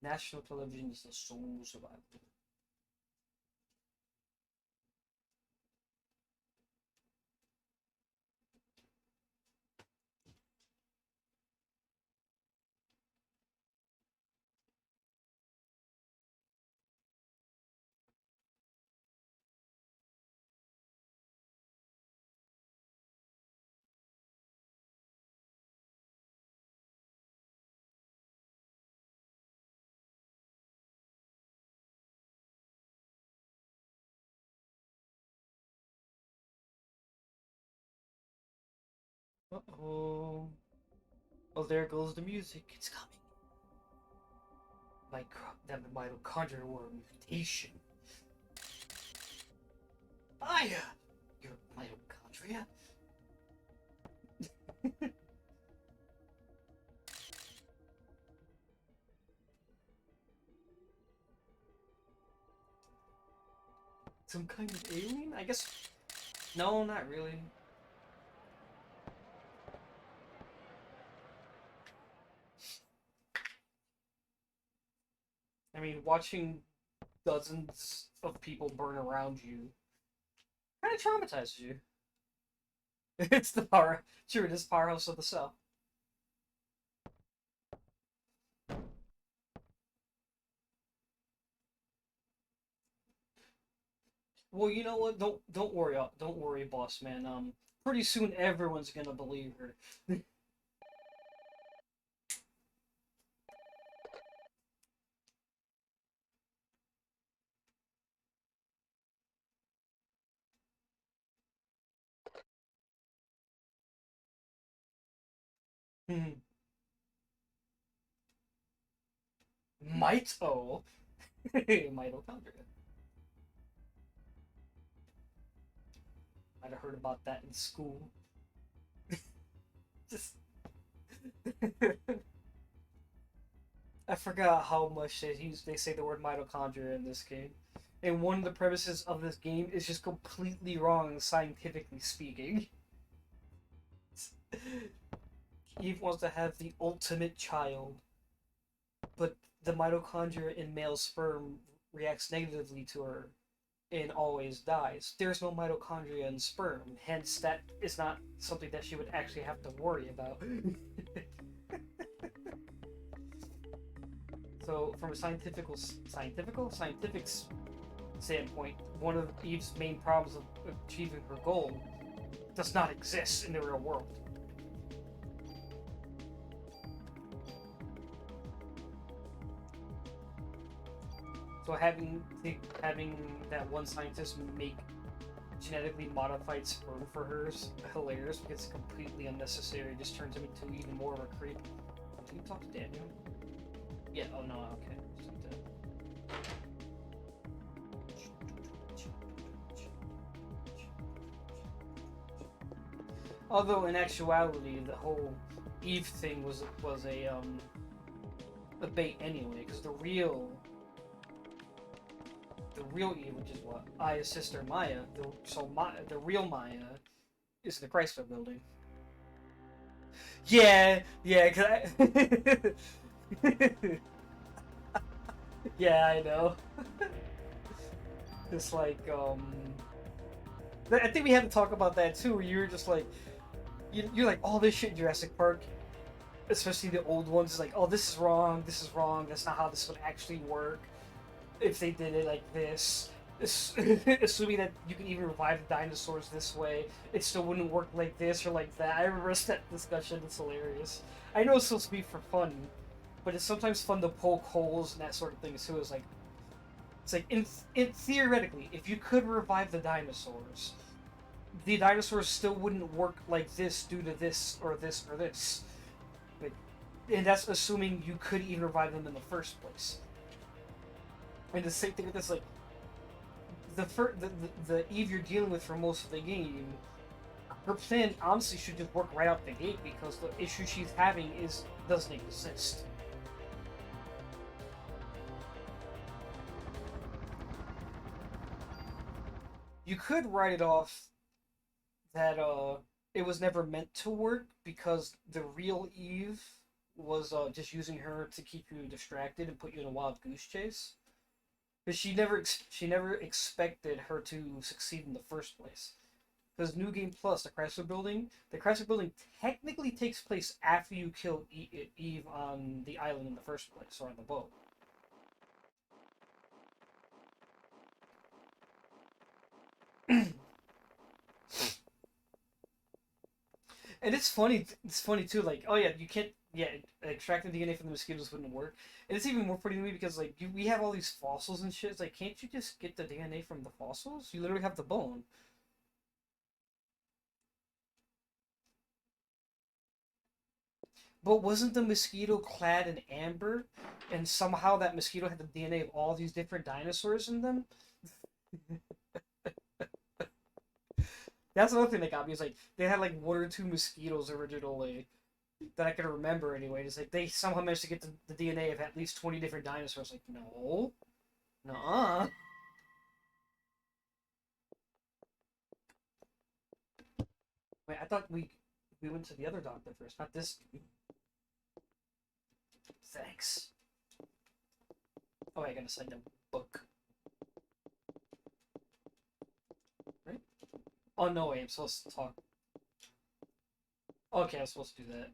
National television is the sole survivor. Uh-oh. Oh, there goes the music. It's coming. That mitochondria war mutation. Hiya! Your mitochondria? Some kind of alien? I guess. No, not really. I mean, watching dozens of people burn around you kind of traumatizes you. It's the power. Sure, it is powerhouse of the cell. Well, you know what? Don't worry, boss man. Pretty soon everyone's gonna believe her. Mito, mitochondria. Might have heard about that in school. Just. I forgot how much they say the word mitochondria in this game. And one of the premises of this game is just completely wrong, scientifically speaking. Eve wants to have the ultimate child, but the mitochondria in male sperm reacts negatively to her and always dies. There's no mitochondria in sperm, hence that is not something that she would actually have to worry about. So, from a scientific standpoint, one of Eve's main problems of achieving her goal does not exist in the real world. So having that one scientist make genetically modified sperm for her is hilarious because it's completely unnecessary. It just turns him into even more of a creep. Can you talk to Daniel? Yeah. Oh no. Okay. Although in actuality, the whole Eve thing was a bait anyway, because the real Eve, which is what Aya's sister Maya, the real Maya is in the Chrysler Building. Yeah, yeah, cause yeah, I know. It's like I think we had to talk about that too, where you were just like, you're like, all this shit in Jurassic Park, especially the old ones, is like, oh, this is wrong, that's not how this would actually work if they did it like this. Assuming that you can even revive the dinosaurs this way, it still wouldn't work like this or like that. I remember that discussion. It's hilarious. I know it's supposed to be for fun, but it's sometimes fun to poke holes and that sort of thing too. It's like in theoretically, if you could revive the dinosaurs still wouldn't work like this due to this or this or this. Like, and that's assuming you could even revive them in the first place. And the same thing with this, like the Eve you're dealing with for most of the game, her plan honestly should just work right out the gate because the issue she's having doesn't exist. You could write it off that it was never meant to work because the real Eve was just using her to keep you distracted and put you in a wild goose chase. But she never expected her to succeed in the first place. Because New Game Plus, the Chrysler Building technically takes place after you kill Eve on the island in the first place, or on the boat. And it's funny. It's funny too. Like, oh yeah, you can't. Yeah, extracting DNA from the mosquitoes wouldn't work. And it's even more funny to me because like we have all these fossils and shit. It's like, can't you just get the DNA from the fossils? You literally have the bone. But wasn't the mosquito clad in amber, and somehow that mosquito had the DNA of all these different dinosaurs in them? That's another thing that got me. Is like they had like one or two mosquitoes originally that I can remember anyway. It's like they somehow managed to get the DNA of at least 20 different dinosaurs. Like, no, no. Wait, I thought we went to the other doctor first, not this dude. Thanks. Oh, I gotta sign a book. Right? Oh no, wait, I'm supposed to talk. Okay, I'm supposed to do that.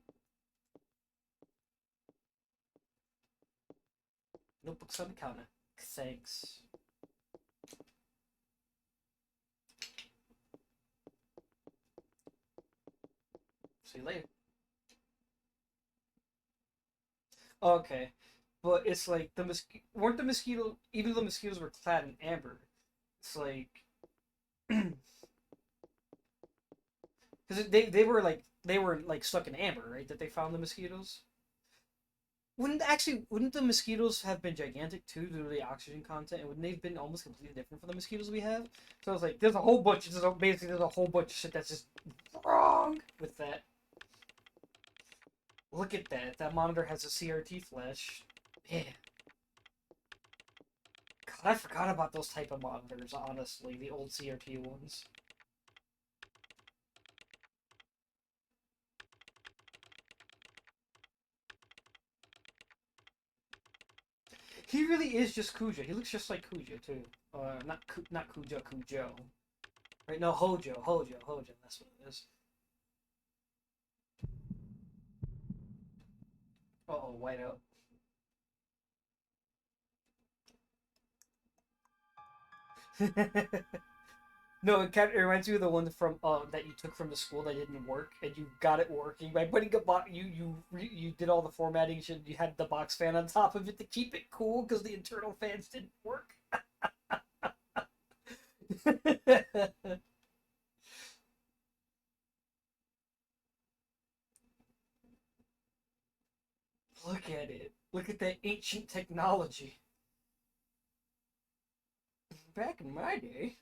Notebook's on the counter. Thanks. See you later. Okay, but it's like weren't the mosquito even though the mosquitoes were clad in amber. It's like because they were like stuck in amber, right? That they found the mosquitoes. Wouldn't the mosquitoes have been gigantic too due to the oxygen content, and wouldn't they have been almost completely different from the mosquitoes we have? So I was like, there's a whole bunch. There's a whole bunch of shit that's just wrong with that. Look at that. That monitor has a CRT flash. Yeah. God, I forgot about those type of monitors. Honestly, the old CRT ones. He really is just Kuja. He looks just like Kuja too. Not Kuja, Kujo. Right? No, Hojo. That's what it is. Uh-oh, whiteout. No, it reminds you of the one from that you took from the school that didn't work, and you got it working by putting a box. You did all the formatting shit. You had the box fan on top of it to keep it cool because the internal fans didn't work. Look at it. Look at that ancient technology. Back in my day.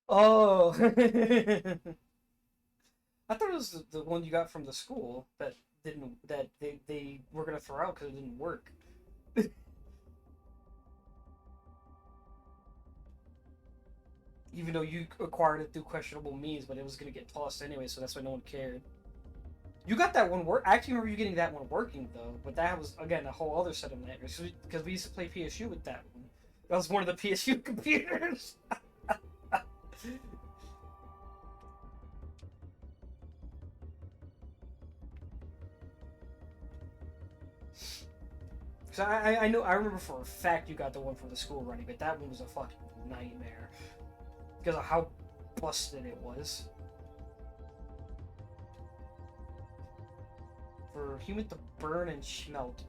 Oh. I thought it was the one you got from the school that they were gonna throw out because it didn't work. Even though you acquired it through questionable means, but it was gonna get tossed anyway, so that's why no one cared. You got that one work. I actually remember you getting that one working though, but that was again a whole other set of nightmares because we used to play PSU with that one. That was one of the PSU computers. So I remember for a fact you got the one from the school running, but that one was a fucking nightmare because of how busted it was. For human to burn and smelt,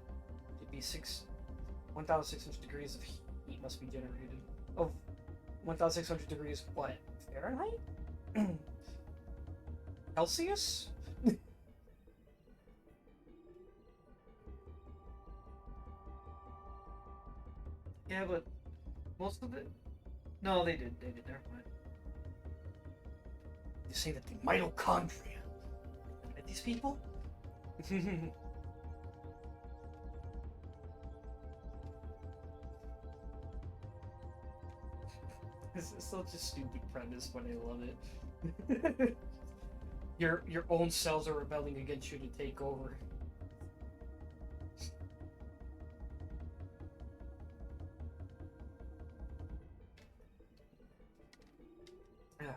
it'd be 1,600 degrees of heat must be generated. Oh, 1,600 degrees what? Fahrenheit? Celsius? Yeah, but most of it. No, they did. They did. Never mind. You say that the mitochondria. At these people? This is such a stupid premise, but I love it. Your own cells are rebelling against you to take over. Yeah.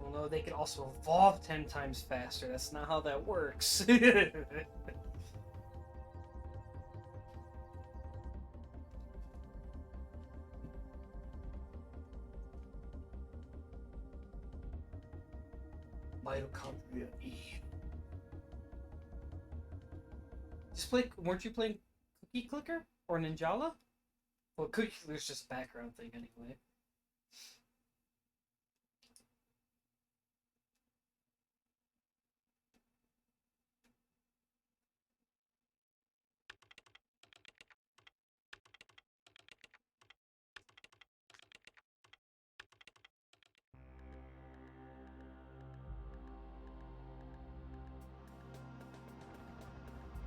Well, no, they can also evolve 10 times faster. That's not how that works. Mitochondria E. Weren't you playing Cookie Clicker or Ninjala? Well, Cookie Clicker's just a background thing anyway.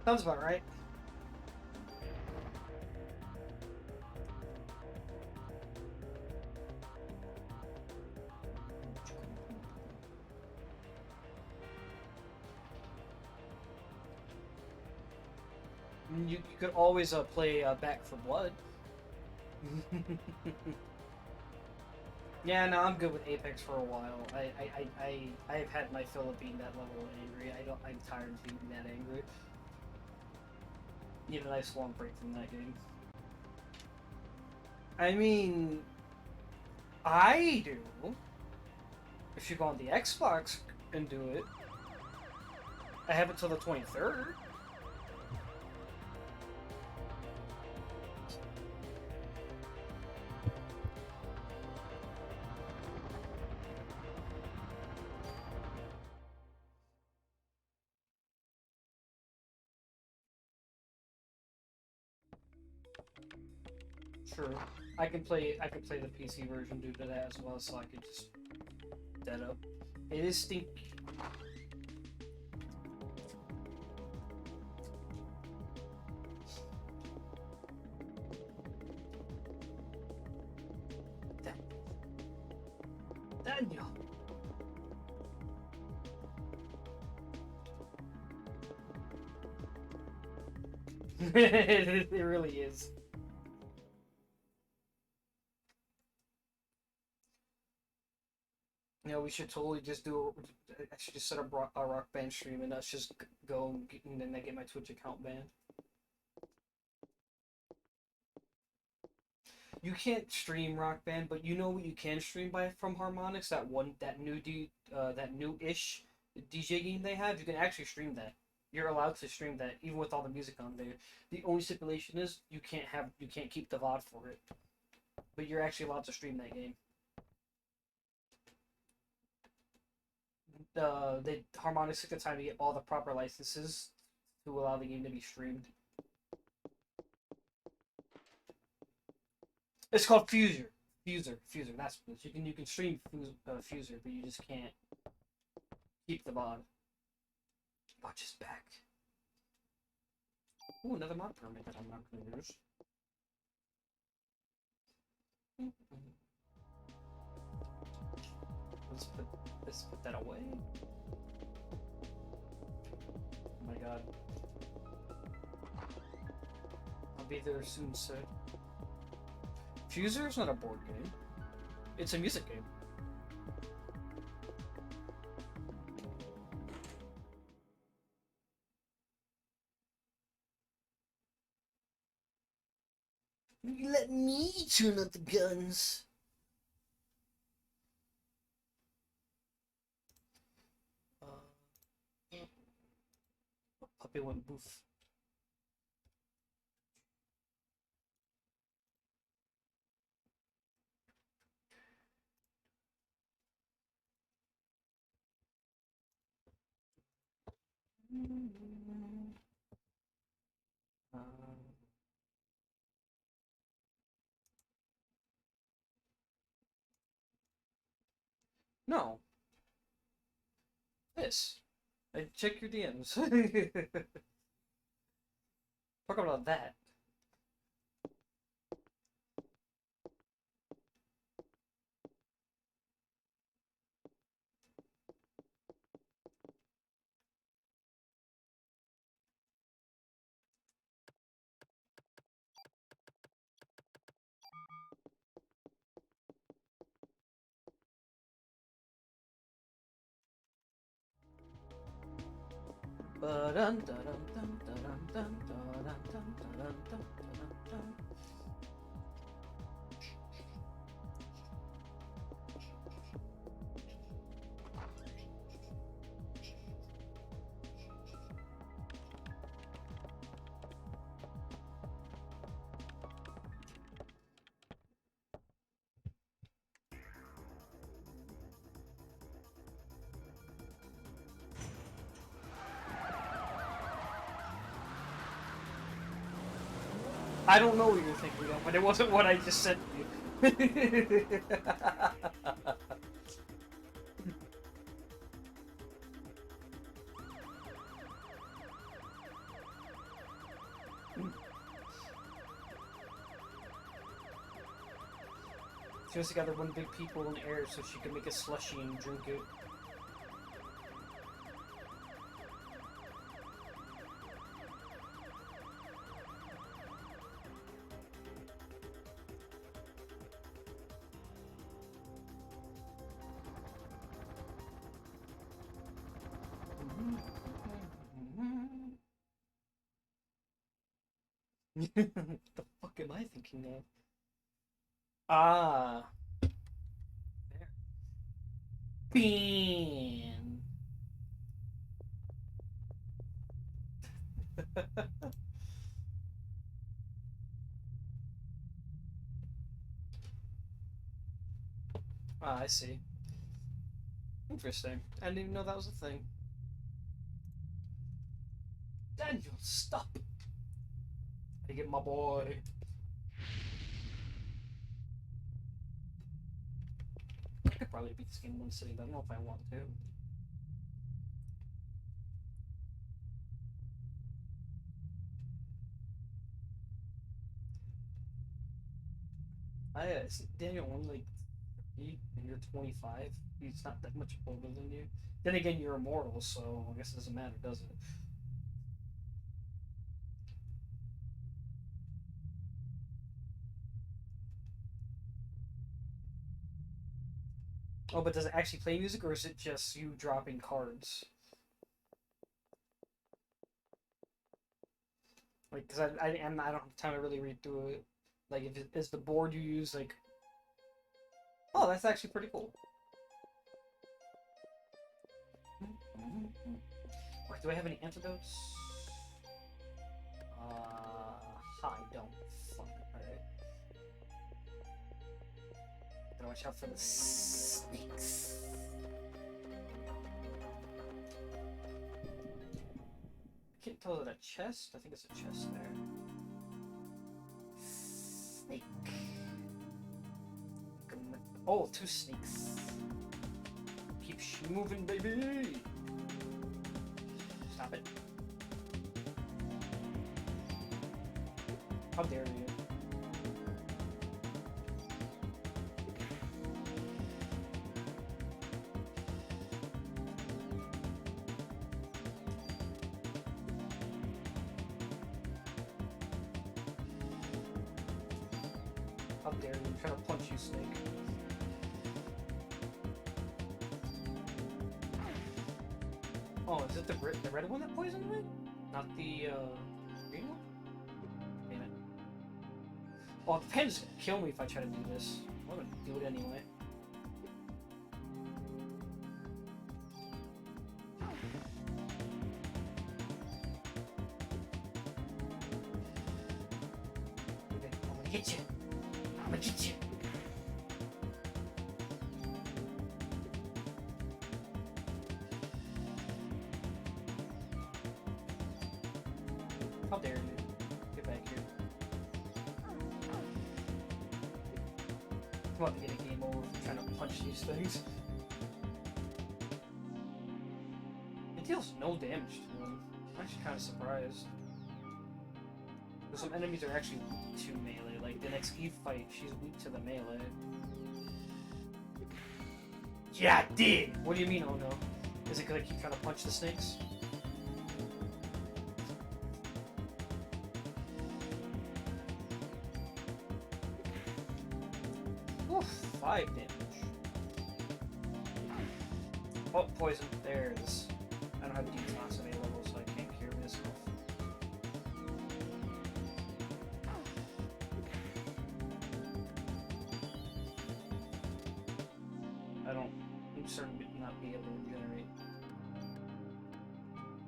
Sounds about right. You could always play Back for Blood. Yeah, no, I'm good with Apex for a while. I have had my fill of being that level angry. I'm tired of being that angry. Need a nice long break from that game. I mean, I do. If you go on the Xbox and do it, I have it till the 23rd. Sure. I can play the PC version due to that as well, so I could just dead up. It is stinky. Daniel. It really is. You know, we should totally just do. I should just set up a rock band stream and us just go and then I get my Twitch account banned. You can't stream Rock Band, but you know what you can stream by from Harmonix? That new-ish DJ game they have. You can actually stream that. You're allowed to stream that even with all the music on there. The only stipulation is you can't keep the VOD for it, but you're actually allowed to stream that game. They Harmonix took the time to get all the proper licenses to allow the game to be streamed. It's called Fuser. Fuser. That's what it is. You can stream Fuser, but you just can't keep the VOD. Watch his back. Ooh, another mod permit that I'm not gonna use. Let's put that away. Oh my god. I'll be there soon, sir. Fuser is not a board game. It's a music game. Let me turn up the guns. Puppy went boof. No. This. Check your DMs. Talk about that. I don't know what you're thinking of, but it wasn't what I just said to you. She also gathered one big people in air so she could make a slushy and drink it. The fuck am I thinking of? Ah. There. Bean. Ah, I see. Interesting. I didn't even know that was a thing. Daniel, stop! I get my boy. I could probably beat this game in one sitting, but I don't know if I want to. Daniel only like 30 and you're 25. He's not that much older than you. Then again, you're immortal, so I guess it doesn't matter, does it? Oh, but does it actually play music, or is it just you dropping cards? Like, cause I don't have time to really read through it. Like, if it is the board you use, like, oh, that's actually pretty cool. Wait, do I have any antidotes? I don't. Fuck. Alright. Gotta watch out for the snakes. I can't tell, is it a chest? I think it's a chest there. Snake. Oh, 2 snakes. Keep moving, baby! Stop it. How dare you? How dare you? I'm trying to punch you, snake. Oh, is it the red one that poisoned me? Not the green one? Damn it. Oh, the panda's gonna kill me if I try to do this. I'm gonna do it anyway. Okay, I'm gonna hit you. I'm gonna get you. How dare you? Get back here. I'm about to get a game over for trying to punch these things. It deals no damage to him. I'm actually kind of surprised. Because some enemies are actually weak to melee. Like the next Eve fight, she's weak to the melee. Yeah, I did! What do you mean, oh no? Is it because I keep trying to punch the snakes? Oof, 5 damage. Oh, poison. There it is. I don't have detox available, so I can't cure myself. I'm certain to not be able to regenerate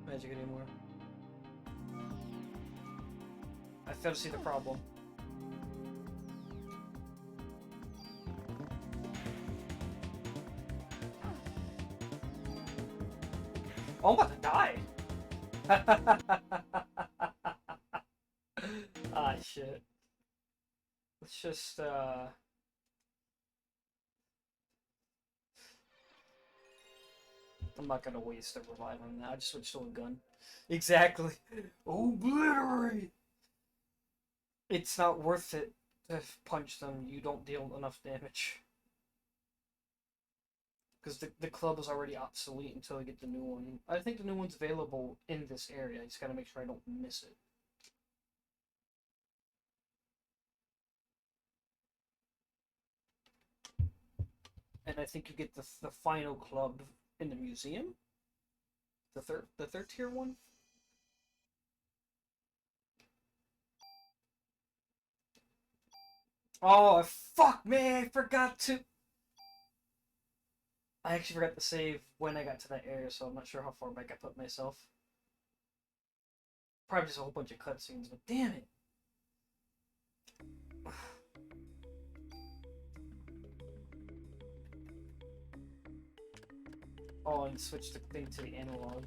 magic anymore. I fail to see the problem. Oh, I'm about to die! Ah, shit. Let's just, I'm not gonna waste a revive on that. I just switched to a gun. Exactly. Obliterate! It's not worth it to punch them. You don't deal enough damage. Because the club is already obsolete until I get the new one. I think the new one's available in this area. I just gotta make sure I don't miss it. And I think you get the final club in the museum. The third tier one. Oh fuck, man! I forgot to. I actually forgot to save when I got to that area, so I'm not sure how far back I put myself. Probably just a whole bunch of cutscenes, but damn it! Oh, and switch the thing to the analog.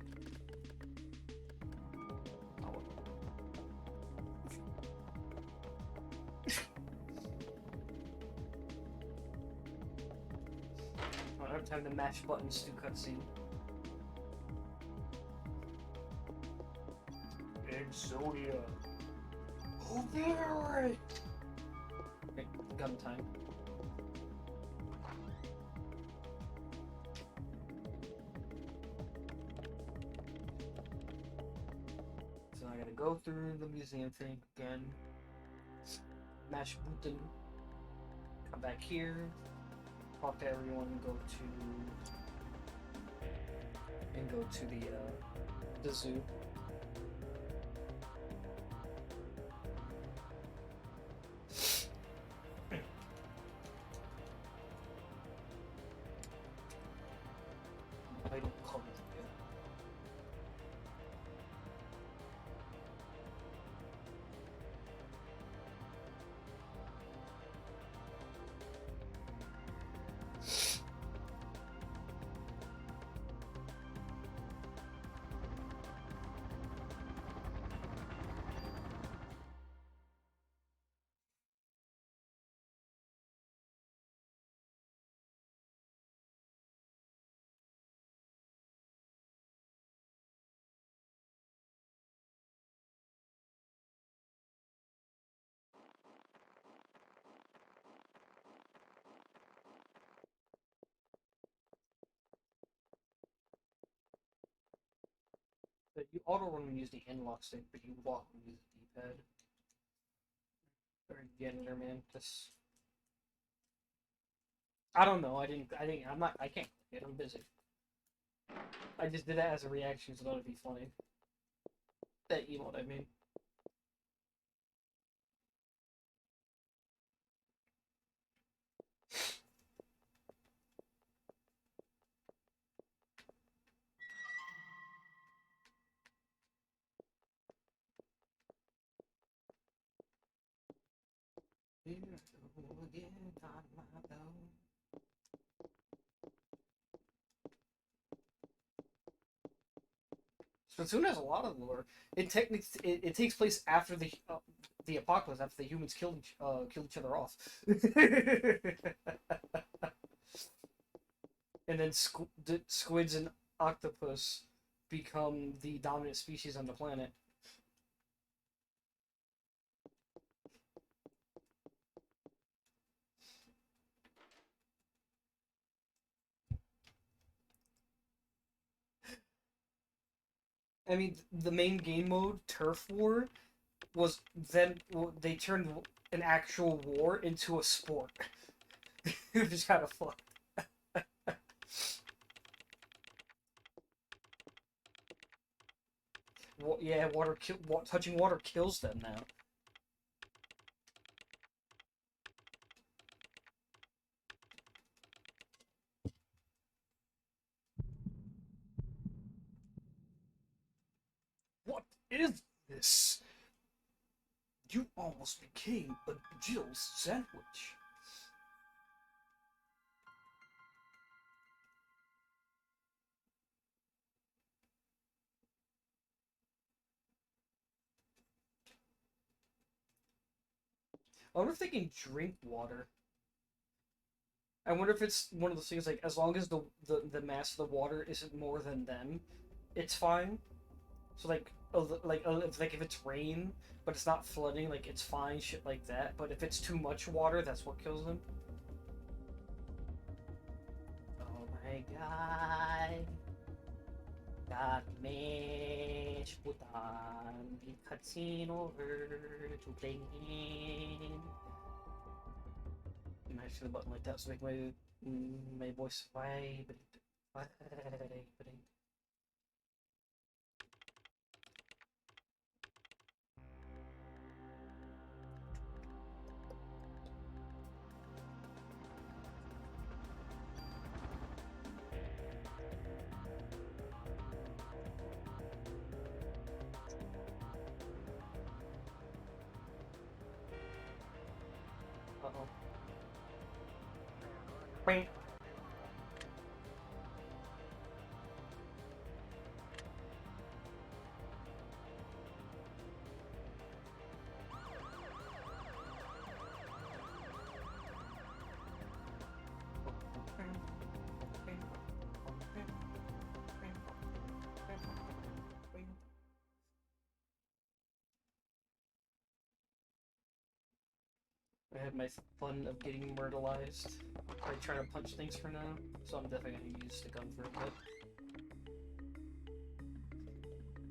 Oh. I don't have time to mash buttons to cutscene. Exodia. Obliterate! Okay, gun time. So I gotta go through the museum thing again. Mash button. Come back here. talk to everyone and go to the zoo. I don't come to you. But you auto run when you use the analog stick, but you walk when you use the D-pad. Or janitor, man. This. I don't know. I'm not. I can't. I'm busy. I just did that as a reaction, so that would be funny. That emote, I mean. Here I go again on my own. Splatoon has a lot of lore. It takes place after the apocalypse, after the humans kill each other off, and then squids and octopus become the dominant species on the planet. I mean, the main game mode, Turf War, was then they turned an actual war into a sport. It was kind of fun. Yeah, touching water kills them now. What is this? You almost became a Jill's sandwich. I wonder if they can drink water. I wonder if it's one of those things like as long as the mass of the water isn't more than them, it's fine. So if it's rain but it's not flooding, like it's fine, shit like that. But if it's too much water, that's what kills them. Oh my god. Damage putan the cutscene over to play game. I might the button like that to make my voice vibrating. Uh-oh. Bang. I had my fun of getting myrtleized by trying to punch things for now, so I'm definitely going to use the gun for a bit.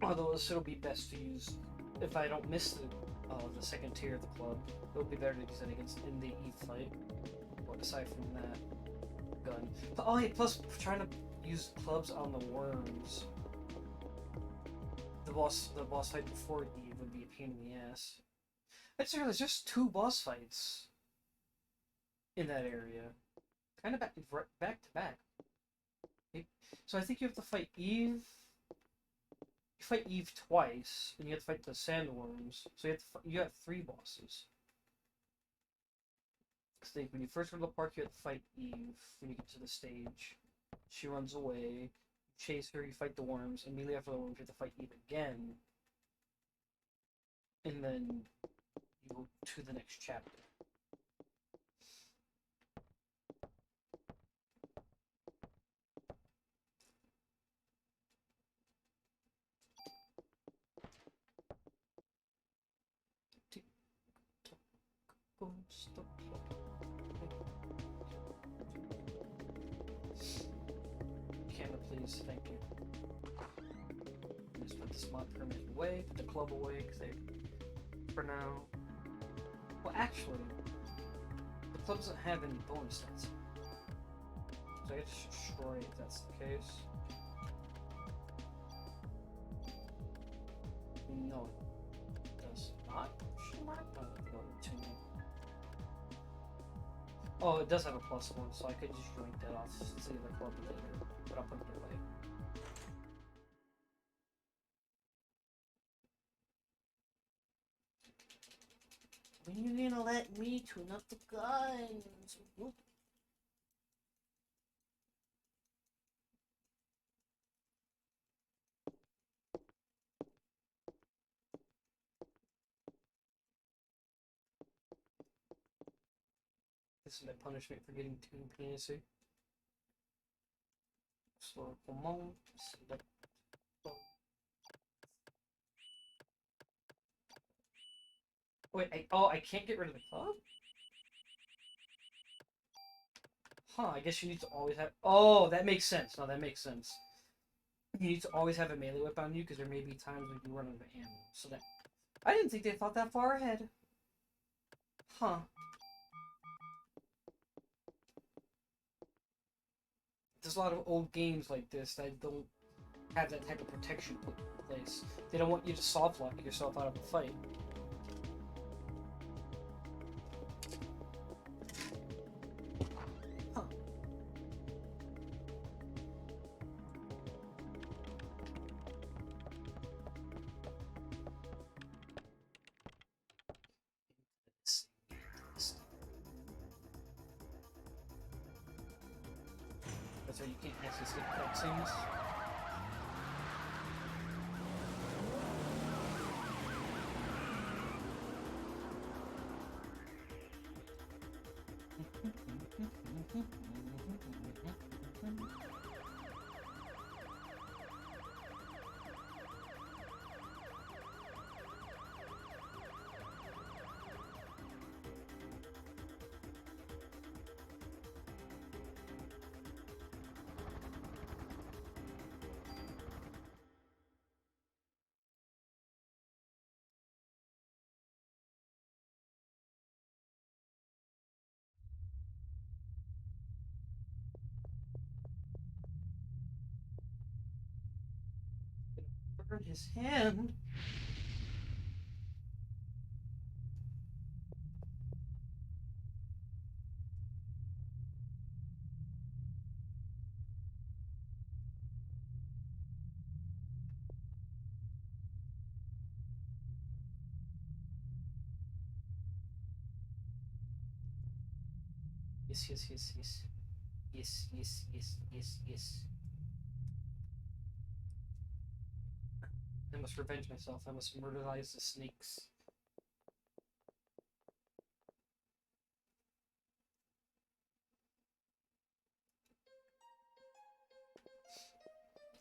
Although it'll be best to use, if I don't miss the second tier of the club, it'll be better to use it against in the Eve fight. But aside from that, gun. Oh, yeah, plus trying to use clubs on the worms. The boss fight before Eve would be a pain in the ass. I just realized there's 2 boss fights in that area, kind of back to back. So I think you have to fight Eve. You fight Eve twice, and you have to fight the sandworms. So you have 3 bosses. I think when you first go to the park, you have to fight Eve. When you get to the stage, she runs away. You chase her. You fight the worms. Immediately after the worms, you have to fight Eve again, and then you go to the next chapter. Camera, please. Thank you. Just put the mod permit away. Put the club away, because for now. Well, actually, the club doesn't have any bonus stats. So I get to destroy if that's the case. No, it does not. Oh, it does have a +1, so I could just join that off to see the club later, but I'll put it away. When you gonna let me tune up the guns? Whoop. This is my punishment for getting too fancy. Slow moment. Select. Wait, I can't get rid of the club? Huh, I guess you need to always have... Oh, that makes sense. No, that makes sense. You need to always have a melee weapon on you, because there may be times when you run out of ammo. So that... I didn't think they thought that far ahead. Huh. There's a lot of old games like this that don't have that type of protection put in place. They don't want you to soft lock yourself out of a fight. Huh. That's why you can't actually skip cutscenes. Burn his hand. Yes, yes, yes, yes. Yes, yes, yes, yes, yes. I must revenge myself. I must murderize the snakes.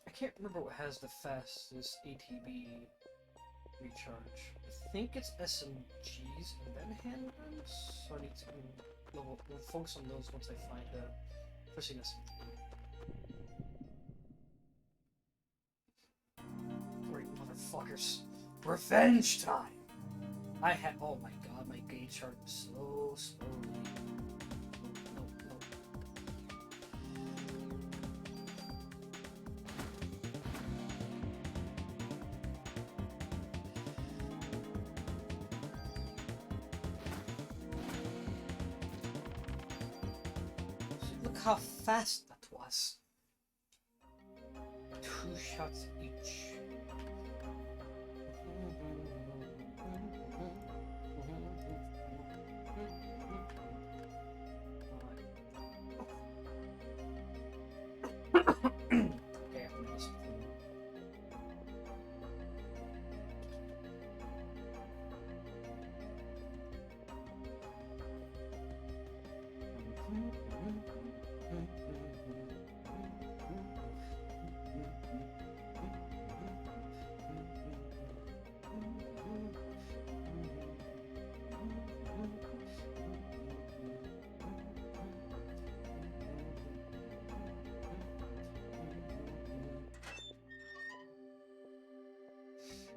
I can't remember what has the fastest ATB recharge. I think it's SMGs and then handguns. So I need to we'll focus on those once I find first thing SMG. Great motherfuckers. Revenge time! Oh my god, my gauge chart is so slowly. No, no. how fast that was. 2 shots each. Okay, I'm gonna just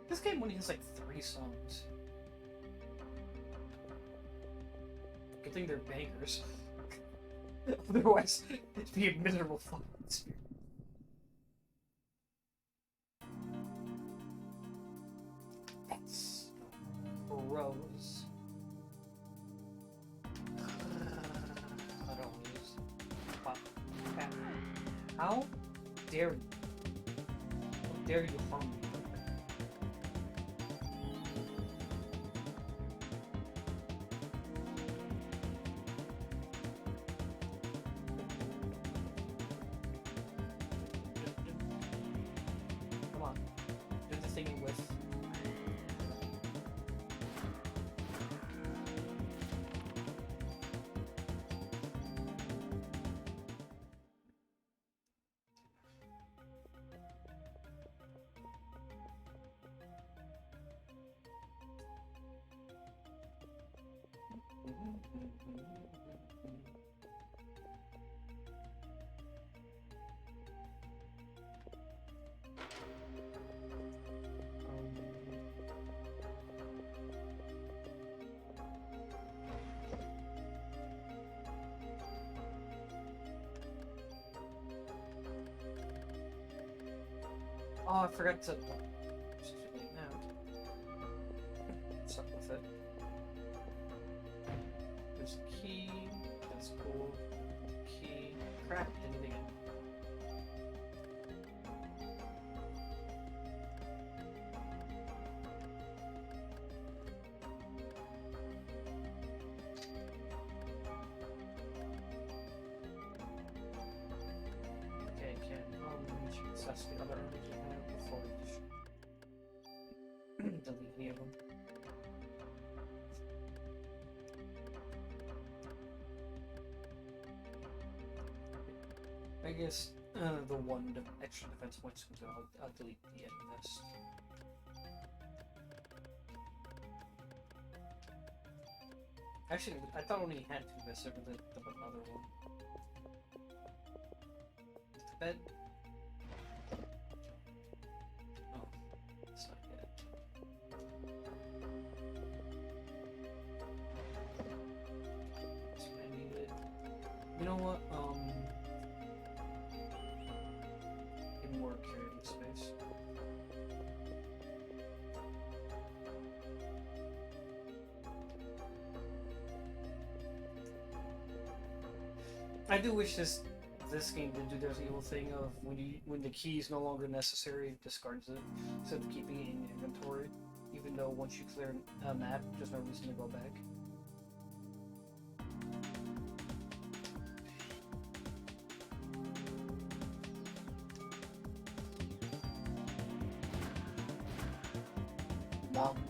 This game only has like 3 songs. Good thing they're bangers. Otherwise, it'd be a miserable fucking experience. That's gross. I don't use. Wow. How dare you? How dare you harm me? Come on. Do the thingy with. Oh, I forgot to. It's too late now. Suck with it. There's a key. That's cool. Key. Crap, didn't dig it. Okay, can't. We should assess the other images we have before we delete any of them. I guess the one extra defense points can go. I'll delete the end of this. Actually, I thought only had 2 vests over the other one. Bed. Oh, it's not yet. That's what I needed. You know what? Get more carrying space. I do wish this game did do their evil thing of when the key is no longer necessary, it discards it instead of keeping it in your inventory. Even though once you clear a map, there's no reason to go back. Monkey.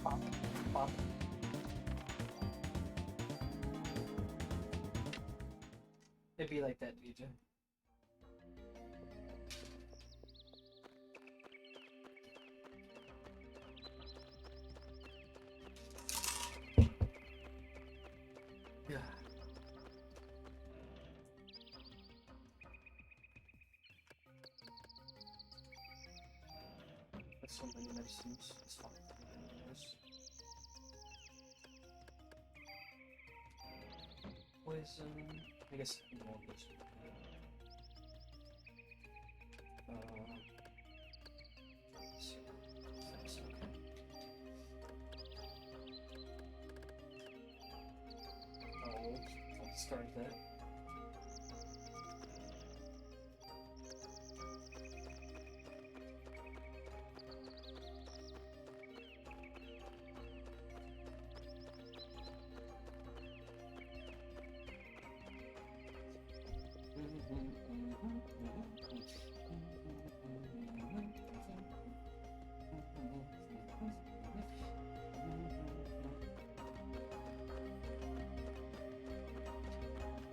Pop, pop. It'd be like that, DJ. Yeah. That's so many medicines. It's fine. Poison. I guess more poison. Let's see. That's okay. I'll discard that.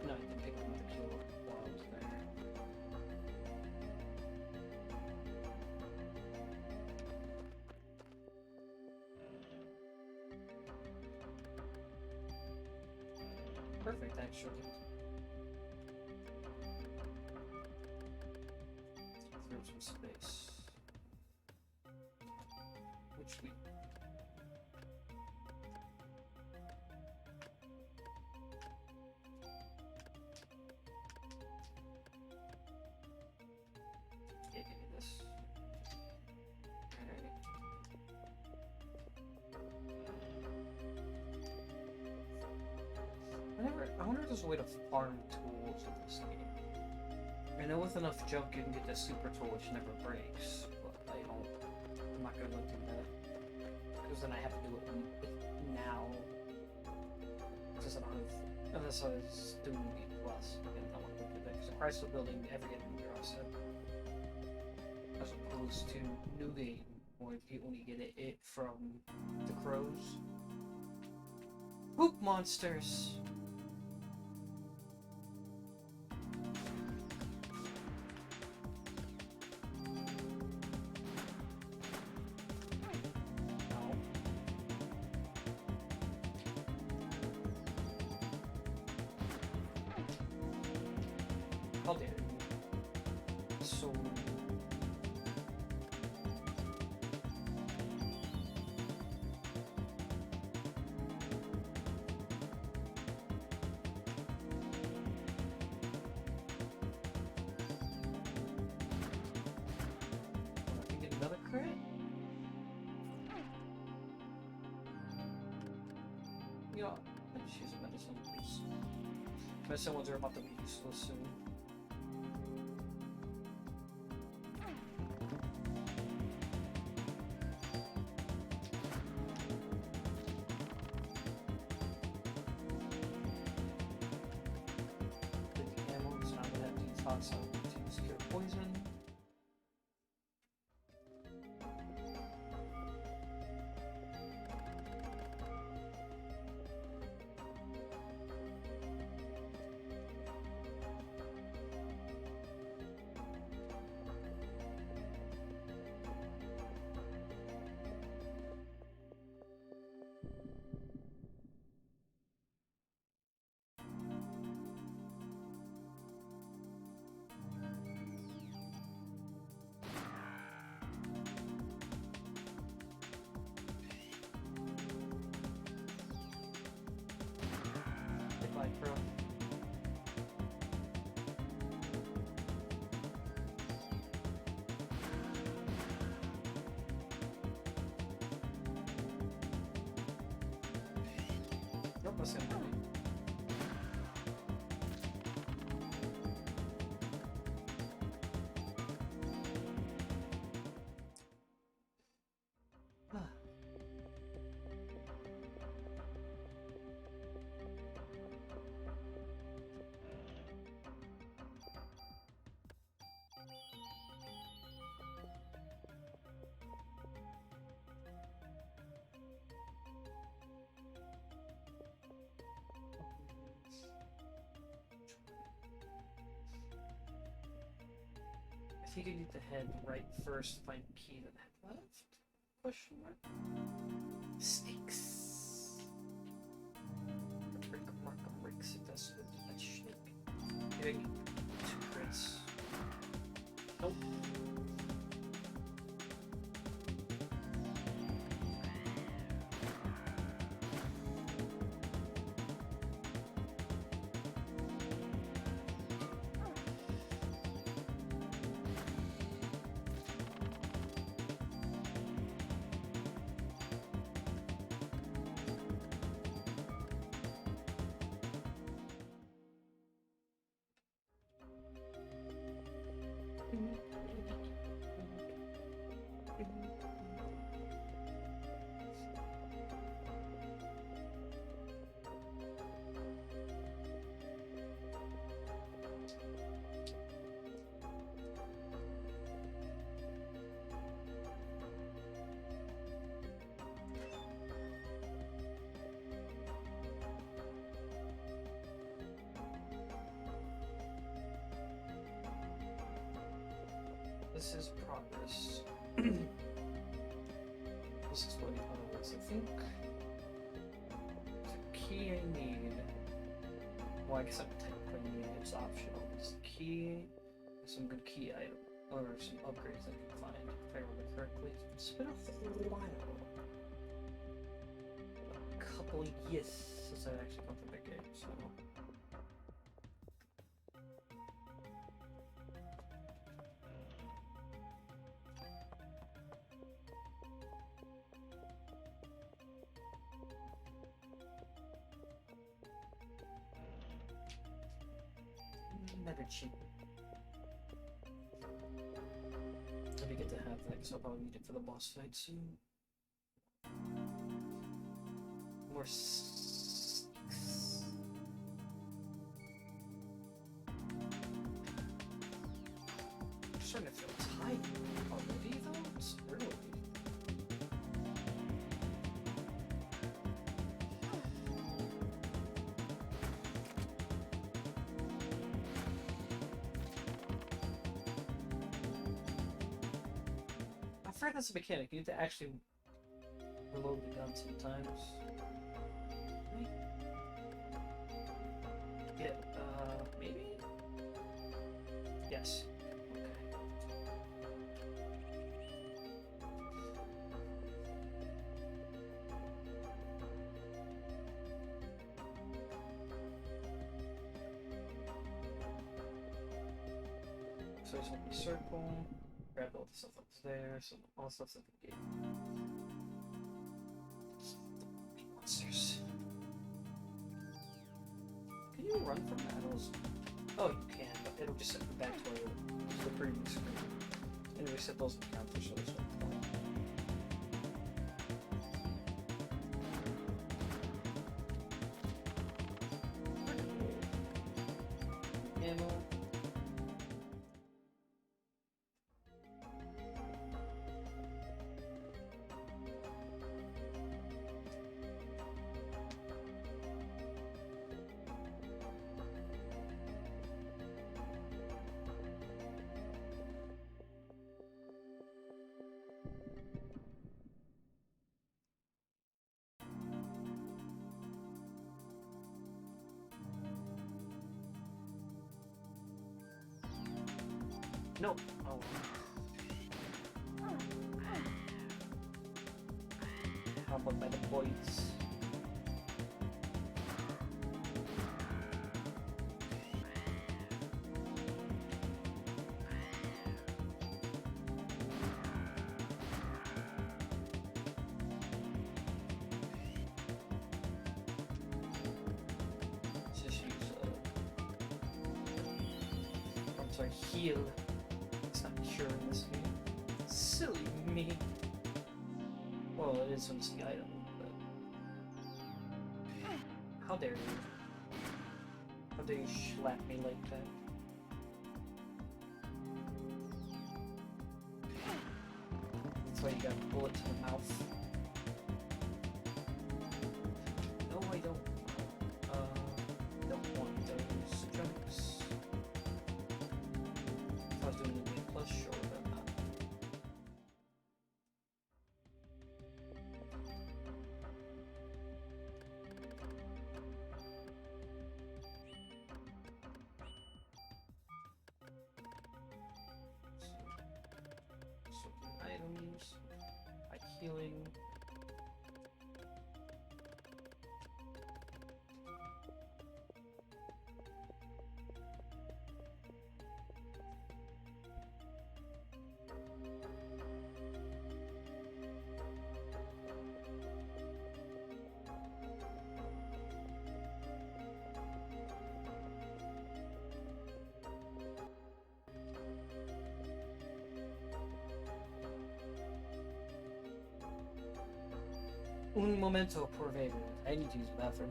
No, I can pick up the kill while I was there. Perfect, actually. Throw some space. Which we... Yeah, give me this. Alright. I wonder if there's a way to farm tools in this game. I know with enough junk you can get this super tool which never breaks, but I'm not gonna do that. Because then I have to do it now. Because I don't have, unless I was doing B+, and I want to do that. Because Chrysler building every enemy you're also. As opposed to New Game, where you only get it from the crows. Poop monsters! How dare you? So... I can get another crit? You know, I just use a medicine, please. Medicine ones are about to be useless soon. So to use cure poison. Goodbye, bro. Nope, that's gonna hurt me. think you need to head right first, find key, then head left? Question mark? Snakes. Rick Markham Rick's investment. That snake. Maybe I can get 2 crits. Nope. This is progress. This is what it is, I think. The key I need. Well, I guess I'm technically need it's optional. It's the key, some good key item, or some upgrades I can find, if I remember correctly. It's been a while. A couple of years since I actually got the game, so. Never cheap. Let me get to have that because I'll probably need it for the boss fight soon. More sticks. I'm starting to feel tired already though. It's early. I've heard that's a mechanic. You need to actually reload the gun sometimes. Right? Yeah, maybe? Yes. Okay. So it's a circle. Grab all the stuff that's there, so all the stuff's at the gate. Monsters. Can you run from battles? Oh, you can, but it'll just set you back to the previous screen. Anyway, set those in counter, so there's no point. Ammo. No. Oh. How about by the boys? Let's just use I'm sorry, heal. Sure in this game. Silly me. Well, it is when it's the item, but... How dare you? How dare you slap me like that? That's why you got a bullet to the mouth. No, I don't. Don't want those drugs. If I was doing a plus, sure. healing. Un momento, por favor. I need to use the bathroom.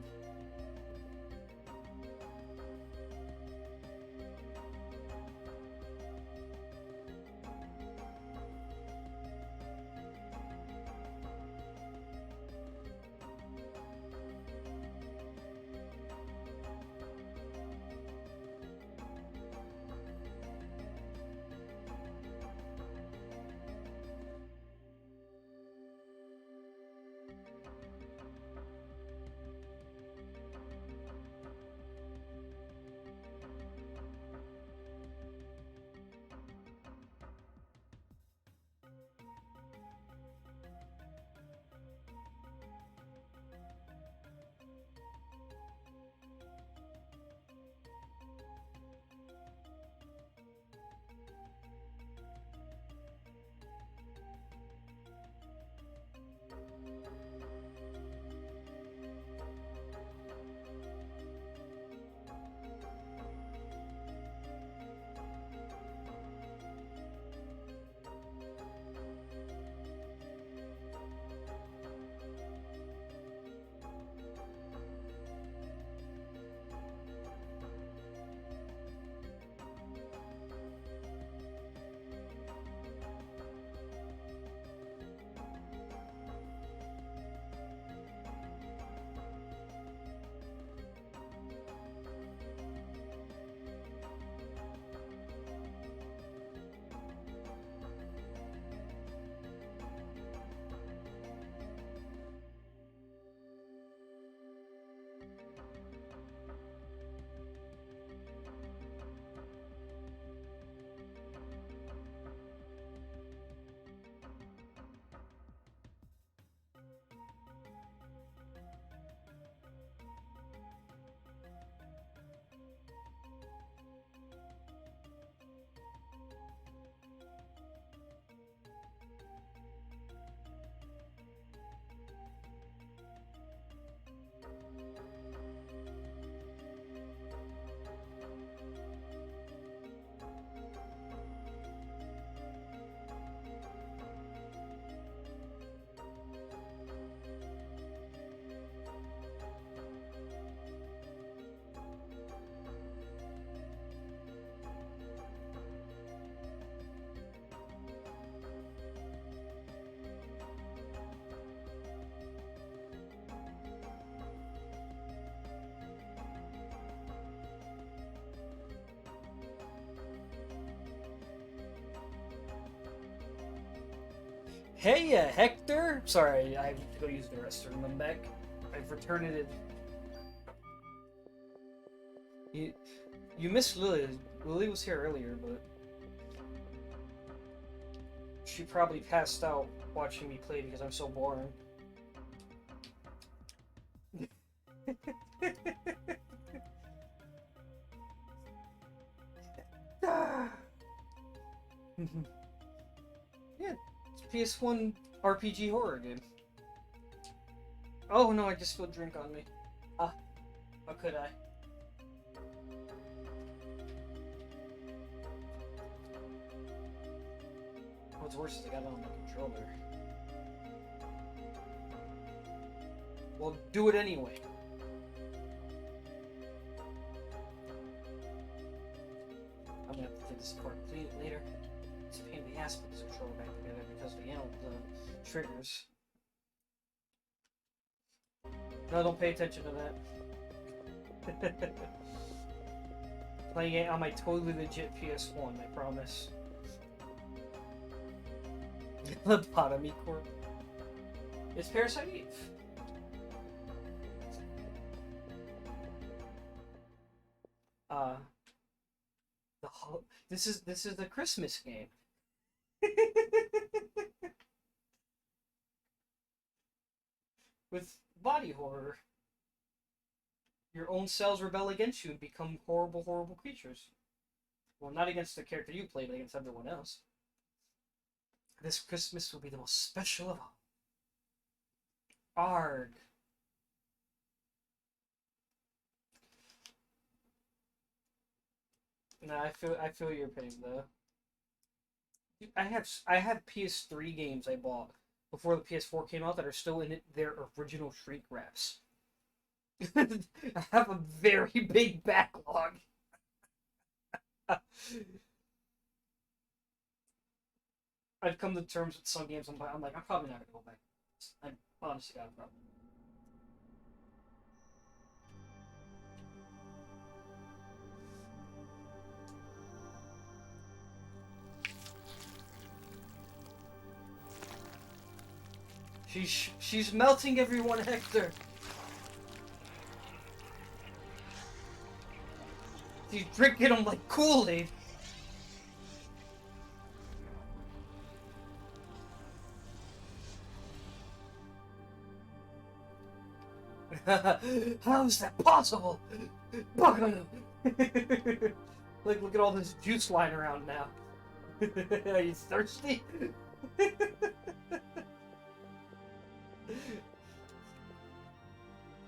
Heya, Hector! Sorry, I have to go use the restroom. I'm back. I've returned it. You missed Lily. Lily was here earlier, but she probably passed out watching me play because I'm so boring. Yeah, it's ps1 RPG horror game. Oh no, I just spilled drink on me. Ah, how could I? What's worse is I got it on the controller. Well, do it anyway. I'm gonna have to take this apart later. It's a pain in the ass to put this controller back together because of the triggers. No, don't pay attention to that. Playing it on my totally legit PS1, I promise. Lobotomy Corp. It's Parasite Eve. This is the Christmas game. with body horror. Your own cells rebel against you and become horrible, horrible creatures. Well, not against the character you play, but against everyone else. This Christmas will be the most special of all. Arg. No, I feel your pain though. I have PS3 games I bought before the PS4 came out that are still in their original shrink wraps. I have a very big backlog. I've come to terms with some games I'm like, I'm probably not gonna go back. I'm honestly got a problem. She's melting everyone, Hector. She's drinking them like Kool-Aid. How is that possible? Like, look at all this juice lying around now. Are you thirsty?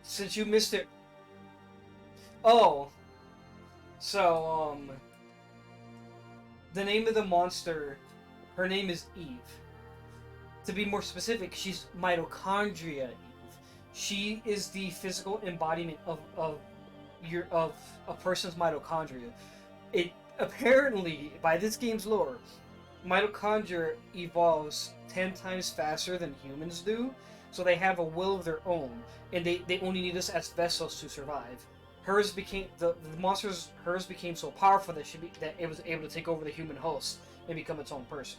Since you missed it. Oh. So, the name of the monster, her name is Eve. To be more specific, she's mitochondria Eve. She is the physical embodiment of a person's mitochondria. It apparently, by this game's lore, mitochondria evolves 10 times faster than humans do, so they have a will of their own, and they only need us as vessels to survive. Hers became the monster's hers became so powerful that that it was able to take over the human host and become its own person.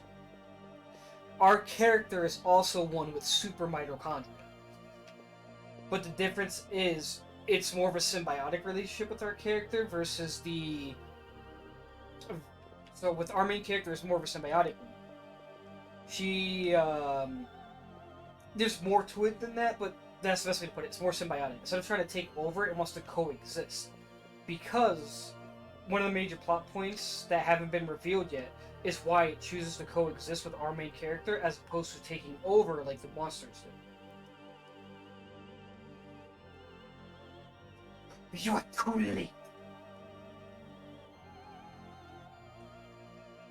Our character is also one with super mitochondria, but the difference is it's more of a symbiotic relationship with our character versus the. So with our main character, it's more of a symbiotic one. She there's more to it than that, but that's the best way to put it. It's more symbiotic. Instead of trying to take over, it wants to coexist. Because one of the major plot points that haven't been revealed yet is why it chooses to coexist with our main character as opposed to taking over like the monsters do. You are too late.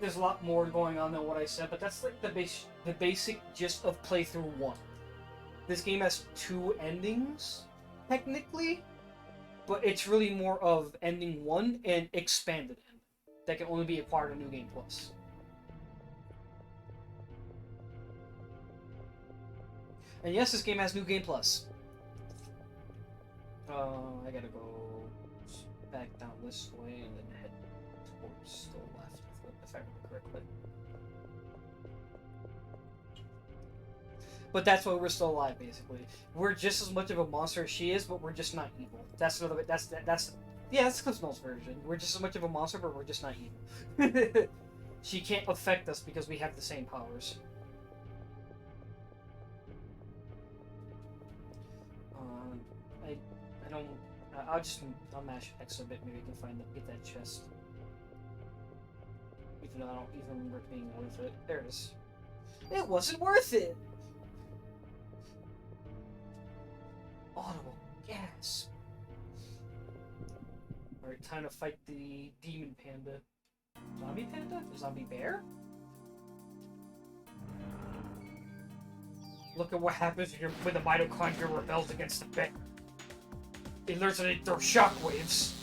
There's a lot more going on than what I said, but that's like the basic gist of playthrough 1. This game has 2 endings, technically, but it's really more of ending 1 and expanded end that can only be acquired in New Game Plus. And yes, this game has New Game Plus. I gotta go back down this way and then head towards the left, if I remember correctly. But that's why we're still alive, basically. We're just as much of a monster as she is, but we're just not evil. That's another. That's Cliff Notes' version. We're just as much of a monster, but we're just not evil. She can't affect us because we have the same powers. I don't. I'll mash X a bit. Maybe I can get that chest. Even though I don't even remember it being worth it. There it is. It wasn't worth it. Audible gasp. Alright, time to fight the demon panda. Zombie panda? Zombie bear? Look at what happens when the mitochondria rebels against the bear. It learns that it throws shockwaves.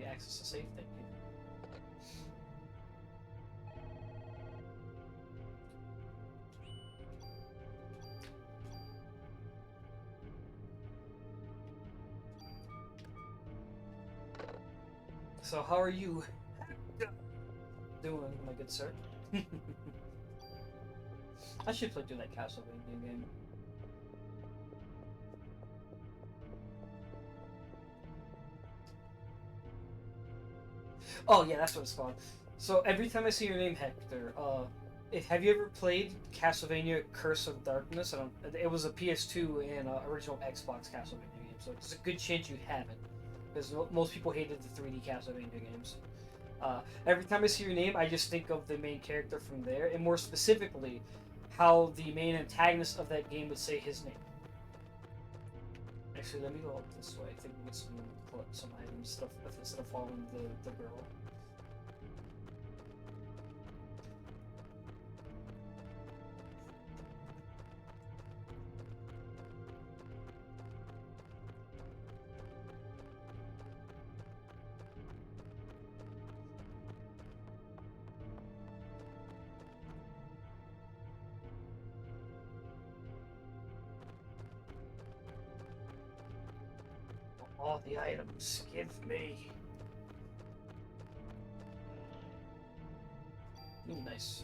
Access to safe, thank you. So how are you doing, my good sir? I should play through that Castlevania game. Oh yeah, that's what it's called. So every time I see your name, Hector, have you ever played Castlevania Curse of Darkness? I don't. It was a PS2 and original Xbox Castlevania game, so it's a good chance you haven't, because most people hated the 3D Castlevania games. Every time I see your name, I just think of the main character from there, and more specifically, how the main antagonist of that game would say his name. Actually, let me go up this way. I think we can pull up some items stuff instead of following the girl. All the items, give me. Ooh, nice.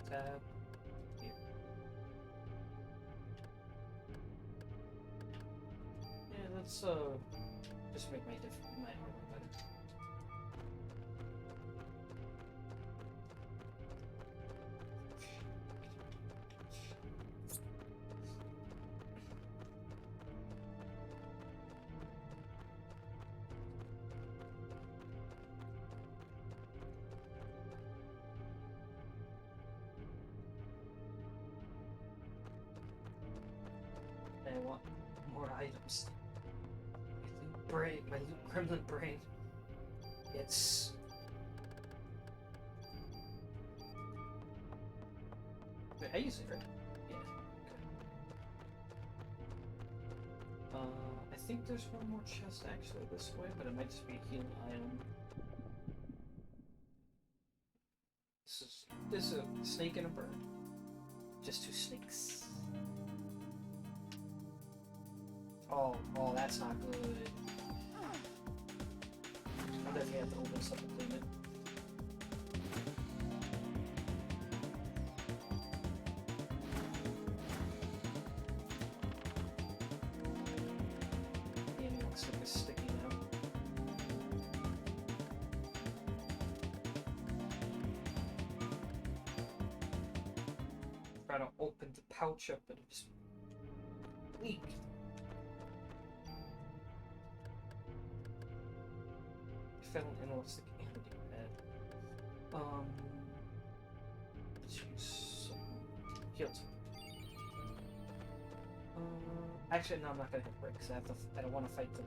Tab. Here. Yeah, let's just make my armor better. I want more items. My loot gremlin brain. It's... Wait, I use it, right? Yeah. Okay. I think there's one more chest actually this way, but it might just be a healing item. This is a snake and a bird. Just two snakes. Oh, that's not good. I'll definitely have to open this up and clean it. Yeah, it looks like it's sticky now. Try to open the pouch up, but it just leaked. Found an analytic antidote. Let's use some heals. Actually, no, I'm not gonna hit break because I don't want to fight them.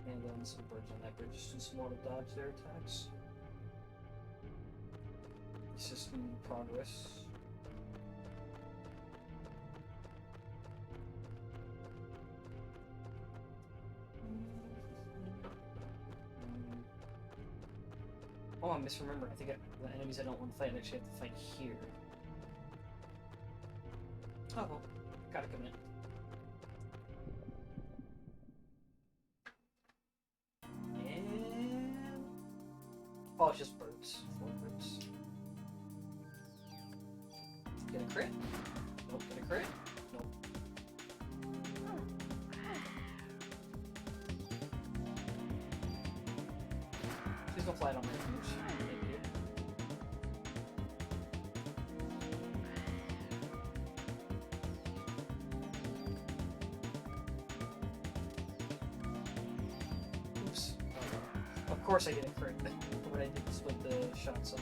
And then some birds on that bridge, just do some more to dodge their attacks. System progress. Oh, I'm misremembering. I think the enemies I don't want to fight, I actually have to fight here. Oh well, gotta commit. And... oh, it's just birds. 4 birds. Get a crit? Nope. Get a crit? Nope. Please don't fly it on my fingers. Thank you. Oops. Oh, of course I get a crit. What I did was split the shots up.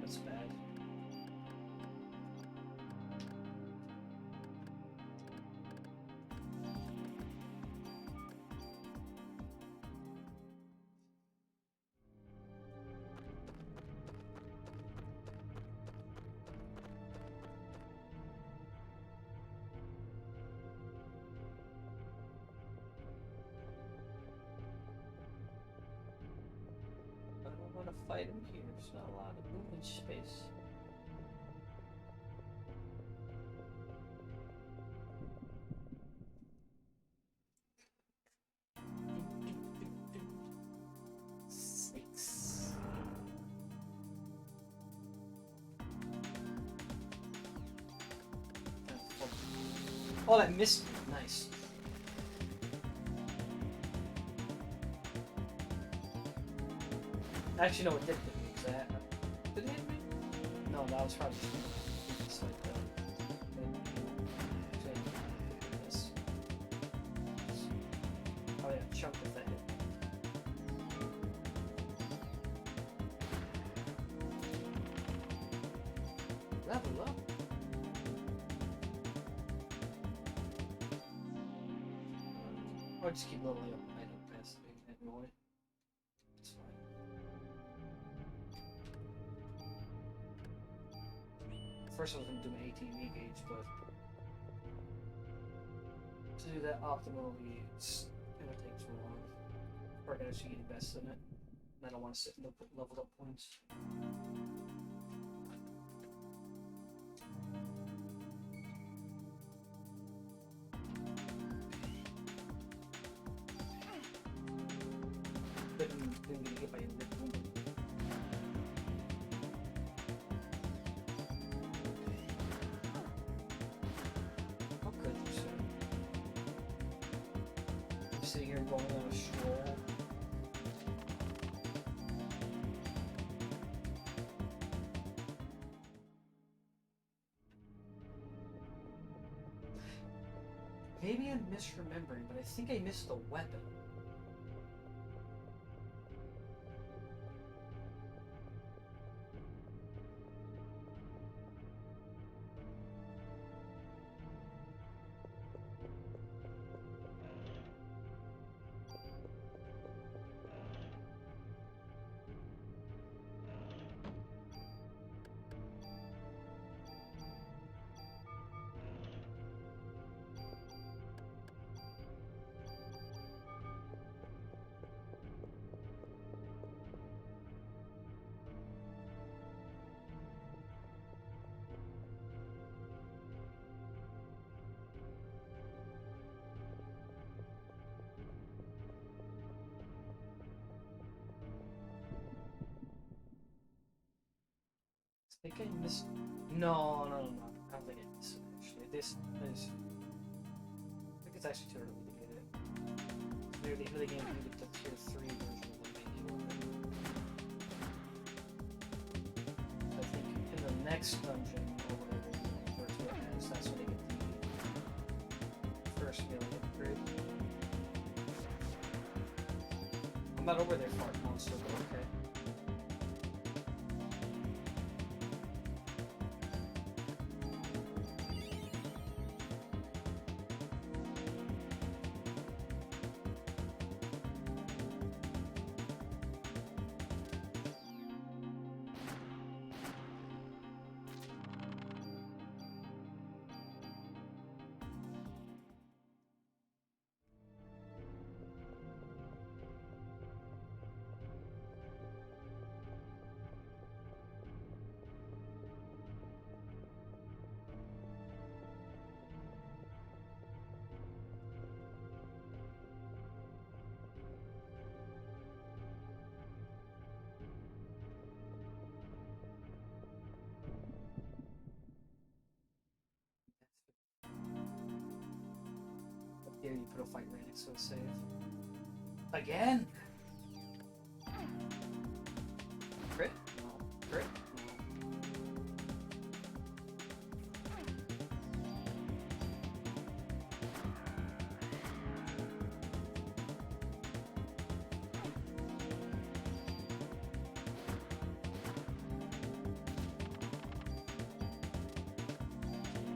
That's bad. I don't want to fight him here. There's not a lot of movement space. Oh, that missed me. Nice. Actually, no, it did hit me. Did it hit me? No, that was probably just like that. This. Oh yeah, chunk of that hit. Level up. Or just keep leveling up. I don't pass the big annoy. It's fine. First I was gonna do my ATV gauge, but to do that optimally, it's gonna take too long. Or I gotta actually invest in it. And I don't want to sit and look at leveled up points. Didn't get hit by a rip. How could you say? I'm sitting here going on a stroll. Maybe I'm misremembering, but I think I missed the weapon. I think I missed. No. I don't think I missed it actually. This is. I think it's actually too early to get it. Near the end of the game, you get the tier 3 version of the menu. I think in the next dungeon, or whatever you refer to it as, that's when they get the first melee upgrade. I'm not over there for a monster, but okay. Here you put a fight right next to a save. Again? Crit? No. Crit? No.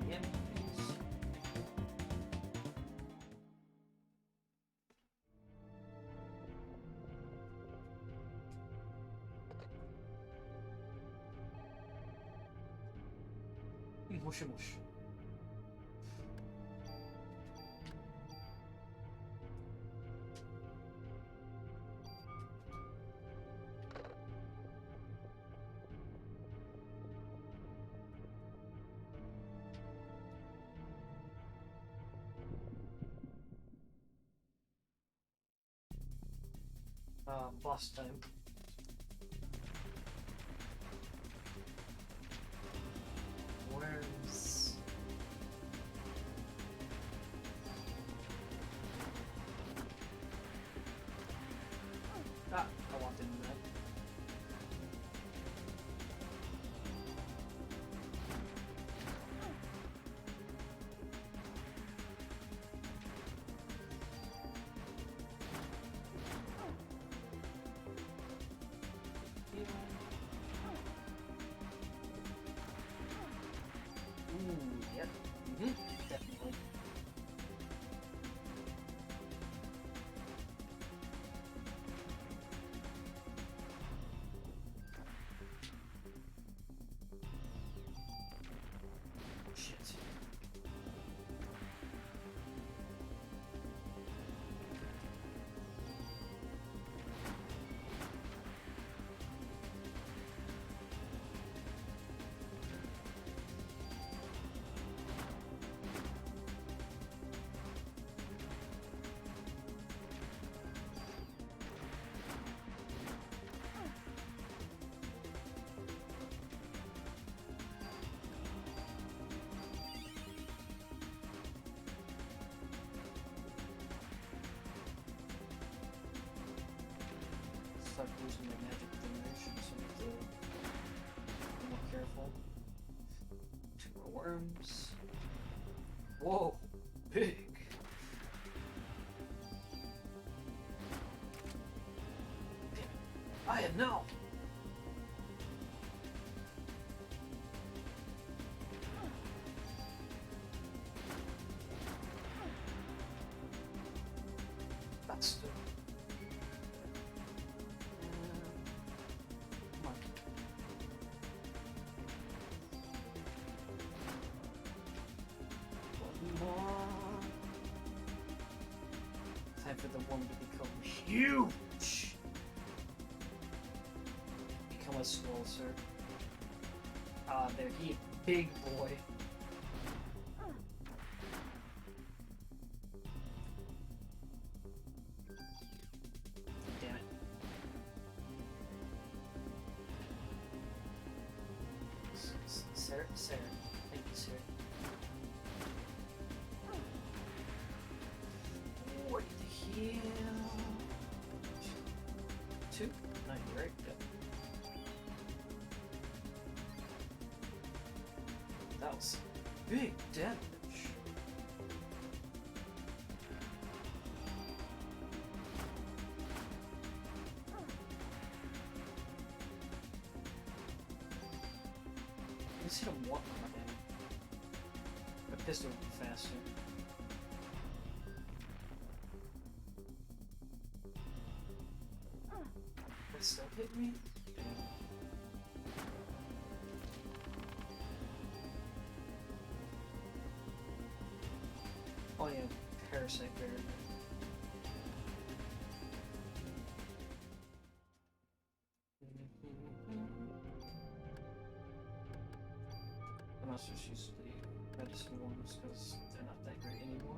Again, please. Mushy mush. Boss time. Where's... Ah, I walked into that. Ooh, yep. Definitely. Shit. Start losing my magic generation, so I have to be more careful. 2 more worms. Whoa, big. Damn it. I am now. That's the. Come on. One more. Time for the one to become huge. Become a skull, sir. Ah, there he, big boy. Damn it. Sir, thank you, sir. What the hell? 2? 90, right? Yep. That was big damage. Let's hit him one more day. A pistol would be faster. That still hit me? Damn. Oh yeah, parasite barrier. I'm not just use the medicine ones because they're not that great anymore.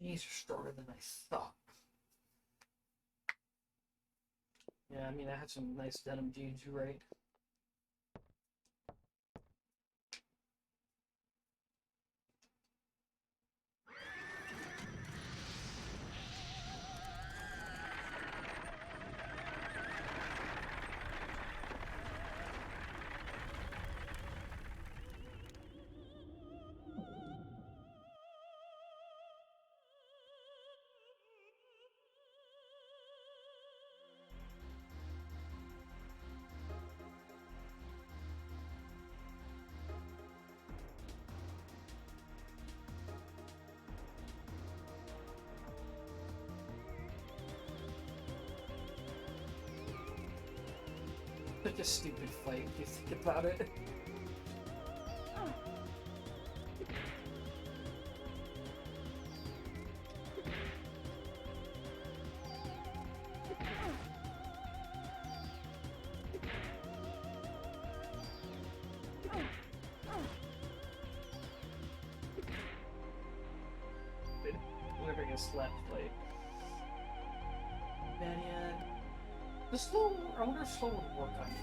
These are stronger than I thought. Yeah, I mean, I had some nice denim jeans, right? Such a stupid fight if you think about it. slap fight. Man, the slow. I wonder if slow would work on you.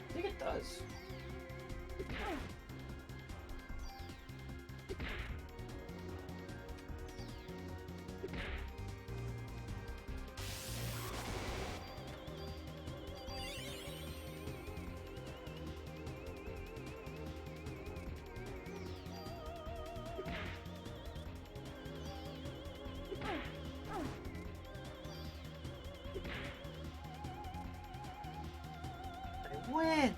I think it does. I win!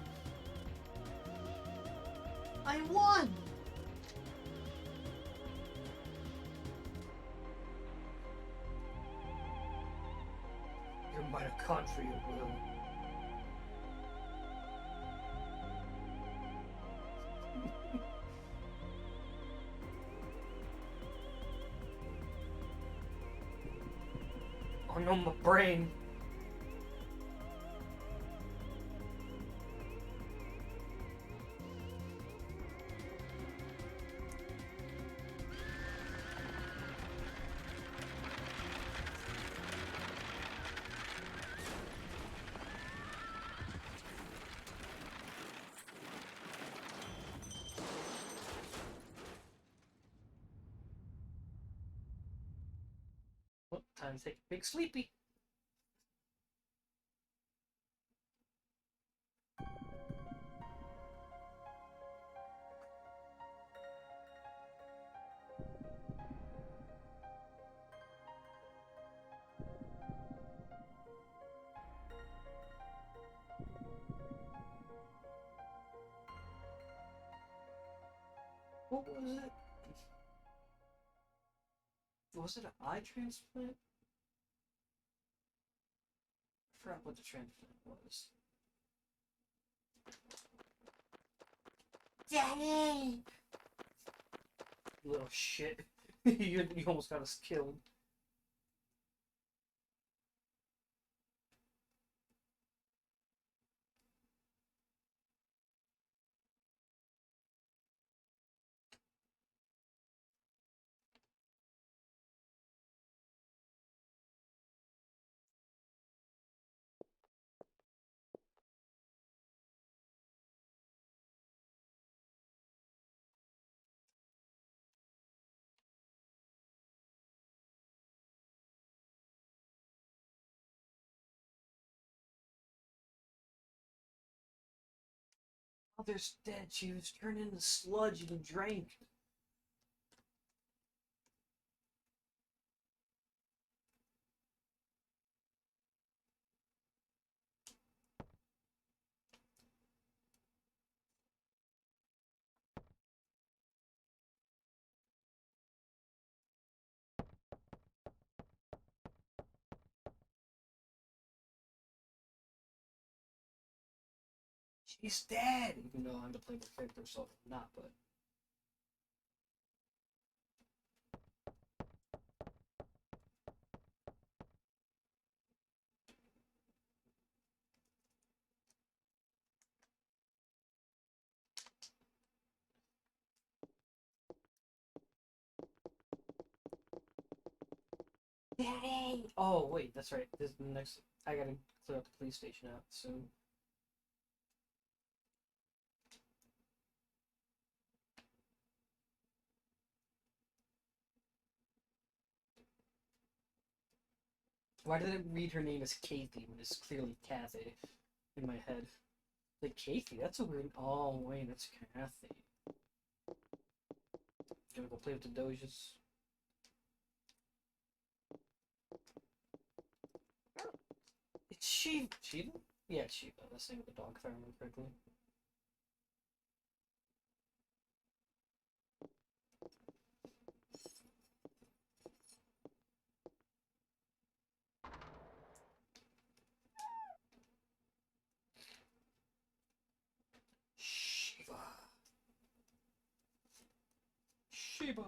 I won! Your mitochondria will. Oh no, my brain. Well, time to take a big sleepy. What was it? Was it an eye transplant? I forgot what the transplant was. Daddy! Little shit. you almost got us killed. Mother's dead. She was turned into sludge and drank. She's dead! Even though I'm the playable character, so I'm not, but. Daddy! Oh, wait, that's right. This is the next. I gotta clear out the police station out soon. Why did it read her name as Kathy when it's clearly Kathy in my head? Like, Kathy? That's a weird. Oh, wait, that's Kathy. Gonna go play with the Doges. It's Shiva. Shiva? Yeah, it's Shiva. That's the name of the dog, if I remember correctly. Shiva. Shiva.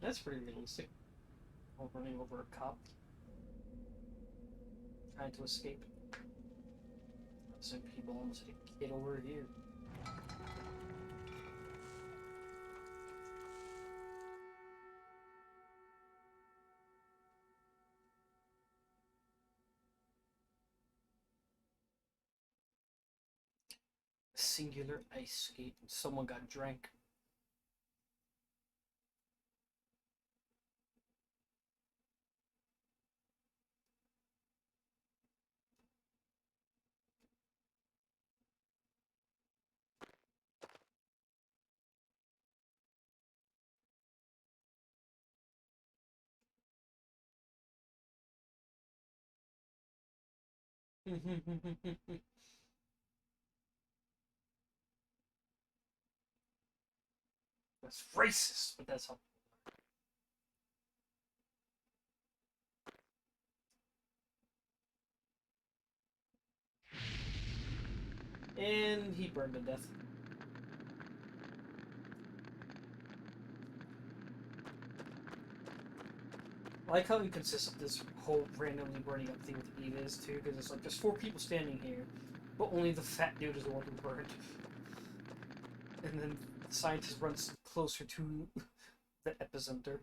That's pretty realistic. While running over a cop. Trying to escape. Some people almost hit a kid over here. Singular ice skate. Someone got drank. That's racist, but that's how. And he burned to death. I like how inconsistent this whole randomly burning up thing with Eve is, too, because it's like, there's 4 people standing here, but only the fat dude is the one who burned. And then the scientist runs closer to the epicenter.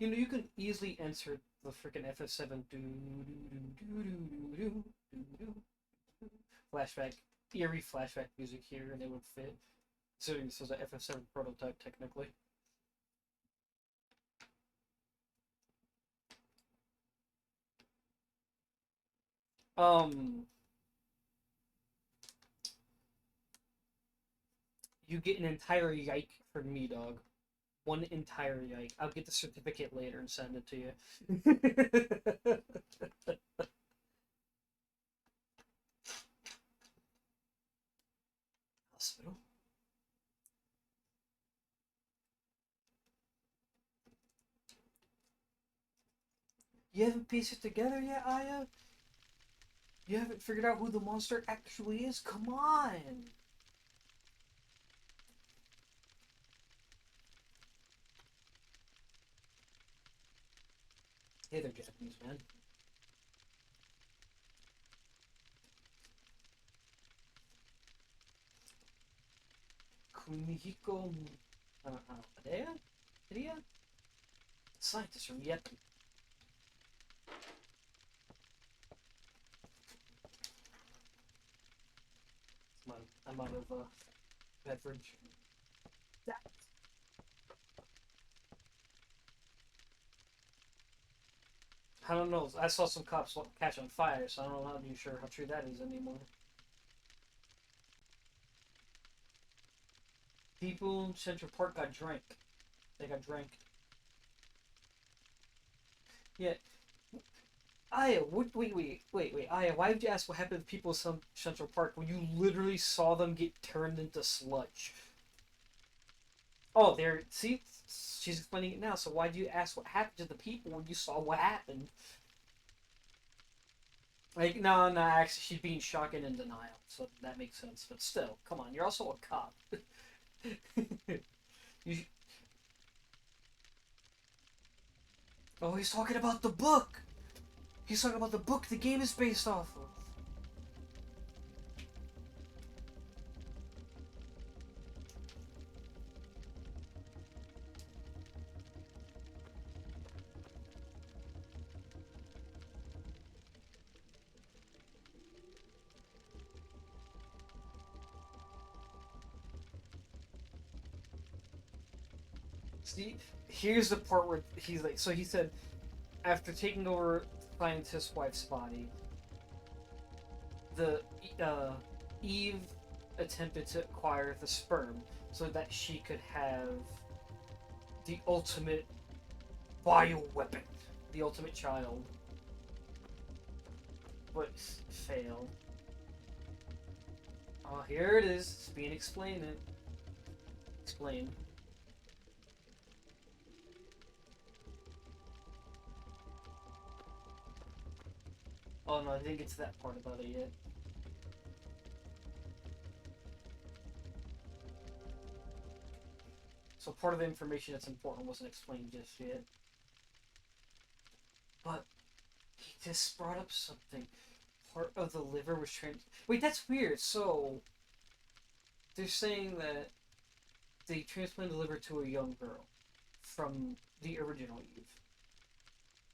You know, you can easily enter the freaking FF7 flashback, eerie flashback music here, and it would fit. Considering this is an FF7 prototype, technically. You get an entire yike from me, dog. One entire yike. I'll get the certificate later and send it to you. Hospital. You haven't pieced it together yet, Aya? You haven't figured out who the monster actually is? Come on! Hey, they're Japanese, man. Kumihiko... Heya? Heya? Scientist from Yep. I'm out of, beverage. I don't know. I saw some cops catch on fire, so I don't know how sure how true that is anymore. People in Central Park got drank. They got drank. Yeah. Aya, wait. Aya, why did you ask what happened to people in Central Park when you literally saw them get turned into sludge? Oh, there. See, she's explaining it now. So why do you ask what happened to the people when you saw what happened? Like, no, actually, she's being shocked and in denial, so that makes sense. But still, come on, you're also a cop. you... Oh, he's talking about the book! He's talking about the book the game is based off of. See, here's the part where he's like, so he said, after taking over the scientist's wife's body, the Eve attempted to acquire the sperm so that she could have the ultimate bioweapon, the ultimate child, but failed. Oh, here it is. It's being explained. Explained. Oh no, I didn't get to that part about it yet. part of the information that's important wasn't explained just yet. But he just brought up something. Part of the liver was Wait, that's weird. So they're saying that they transplanted the liver to a young girl from the original Eve.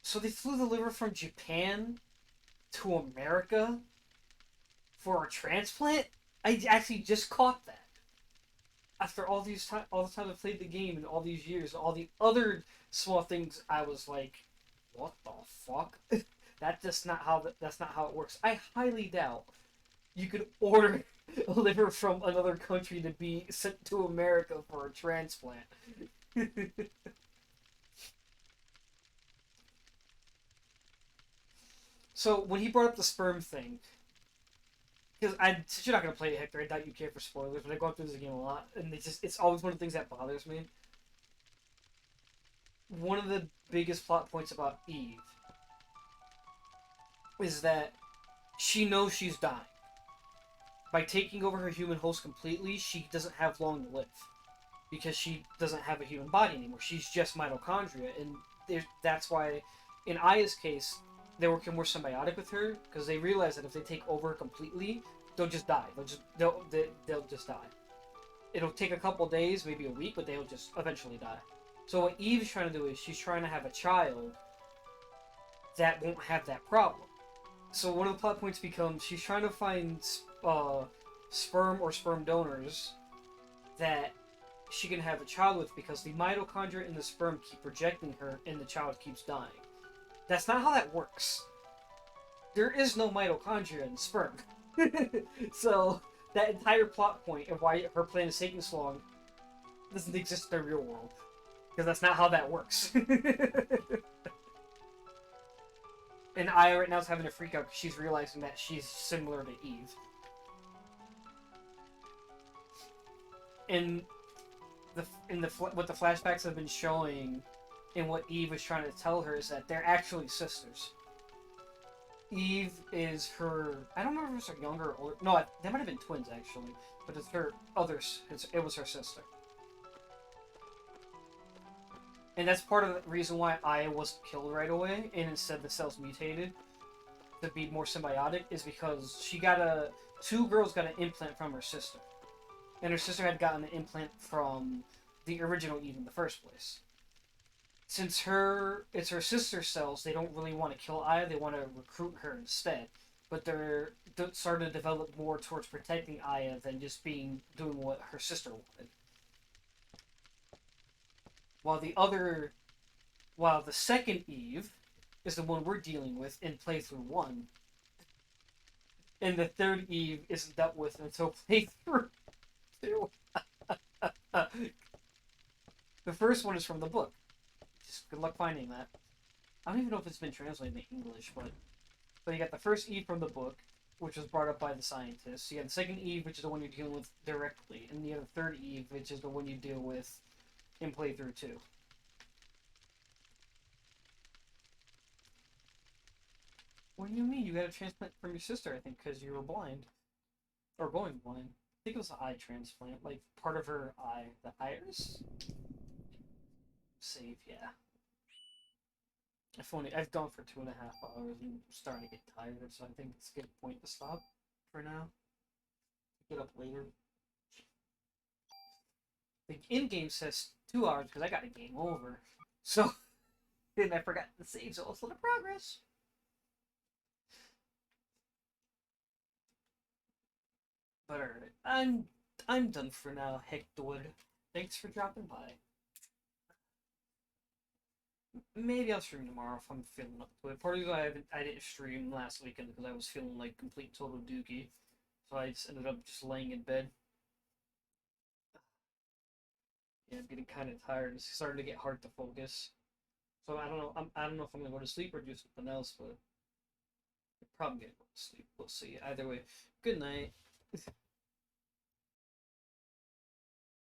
So they flew the liver from Japan to America for a transplant? I actually just caught that. After all the time I played the game and all these years, all the other small things, I was like, "What the fuck?" That's not how it works. I highly doubt you could order a liver from another country to be sent to America for a transplant. So when he brought up the sperm thing, because since you're not gonna play it, Hector, I doubt you care for spoilers, but I go through this game a lot, and it's always one of the things that bothers me. One of the biggest plot points about Eve is that she knows she's dying. By taking over her human host completely, she doesn't have long to live. Because she doesn't have a human body anymore. She's just mitochondria. And that's why, in Aya's case, they were more symbiotic with her, because they realize that if they take over completely, they'll just die. They'll just die. It'll take a couple days, maybe a week, but they'll just eventually die. So what Eve's trying to do is she's trying to have a child that won't have that problem. So one of the plot points becomes she's trying to find sperm or sperm donors that she can have a child with, because the mitochondria in the sperm keep rejecting her and the child keeps dying. That's not how that works. There is no mitochondria in sperm. So that entire plot point of why her plan is taking so long doesn't exist in the real world. Because that's not how that works. And Aya right now is having a freak out because she's realizing that she's similar to Eve. And what the flashbacks have been showing, and what Eve was trying to tell her, is that they're actually sisters. Eve is her. I don't remember if it's her younger or older. No, they might have been twins actually, but it's her others. It was her sister. And that's part of the reason why Aya wasn't killed right away, and instead the cells mutated to be more symbiotic, is because two girls got an implant from her sister. And her sister had gotten the implant from the original Eve in the first place. Since it's her sister's cells, they don't really want to kill Aya, they want to recruit her instead. But they're starting to develop more towards protecting Aya than just doing what her sister wanted. While the second Eve is the one we're dealing with in playthrough 1, and the third Eve isn't dealt with until playthrough 2. The first one is from the book. Just good luck finding that. I don't even know if it's been translated into English, but so you got the first Eve from the book, which was brought up by the scientists. You got the second Eve, which is the one you're dealing with directly, and you have the third Eve, which is the one you deal with in playthrough 2. What do you mean? You got a transplant from your sister, I think, because you were blind. Or going blind. I think it was an eye transplant. Like, part of her eye. The iris? Save, yeah. I've gone for 2.5 hours and I'm starting to get tired, so I think it's a good point to stop for now. Get up later. The in-game says 2 hours because I got a game over. So, and I forgot the save, so also the progress. But alright, I'm done for now, Hector. Thanks for dropping by. Maybe I'll stream tomorrow if I'm feeling up to it. Part of I didn't stream last weekend because I was feeling like complete total dookie, so I just ended up just laying in bed. Yeah, I'm getting kind of tired. It's starting to get hard to focus. So I don't know. I don't know if I'm gonna go to sleep or do something else, but I'm probably gonna go to sleep. We'll see. Either way, good night.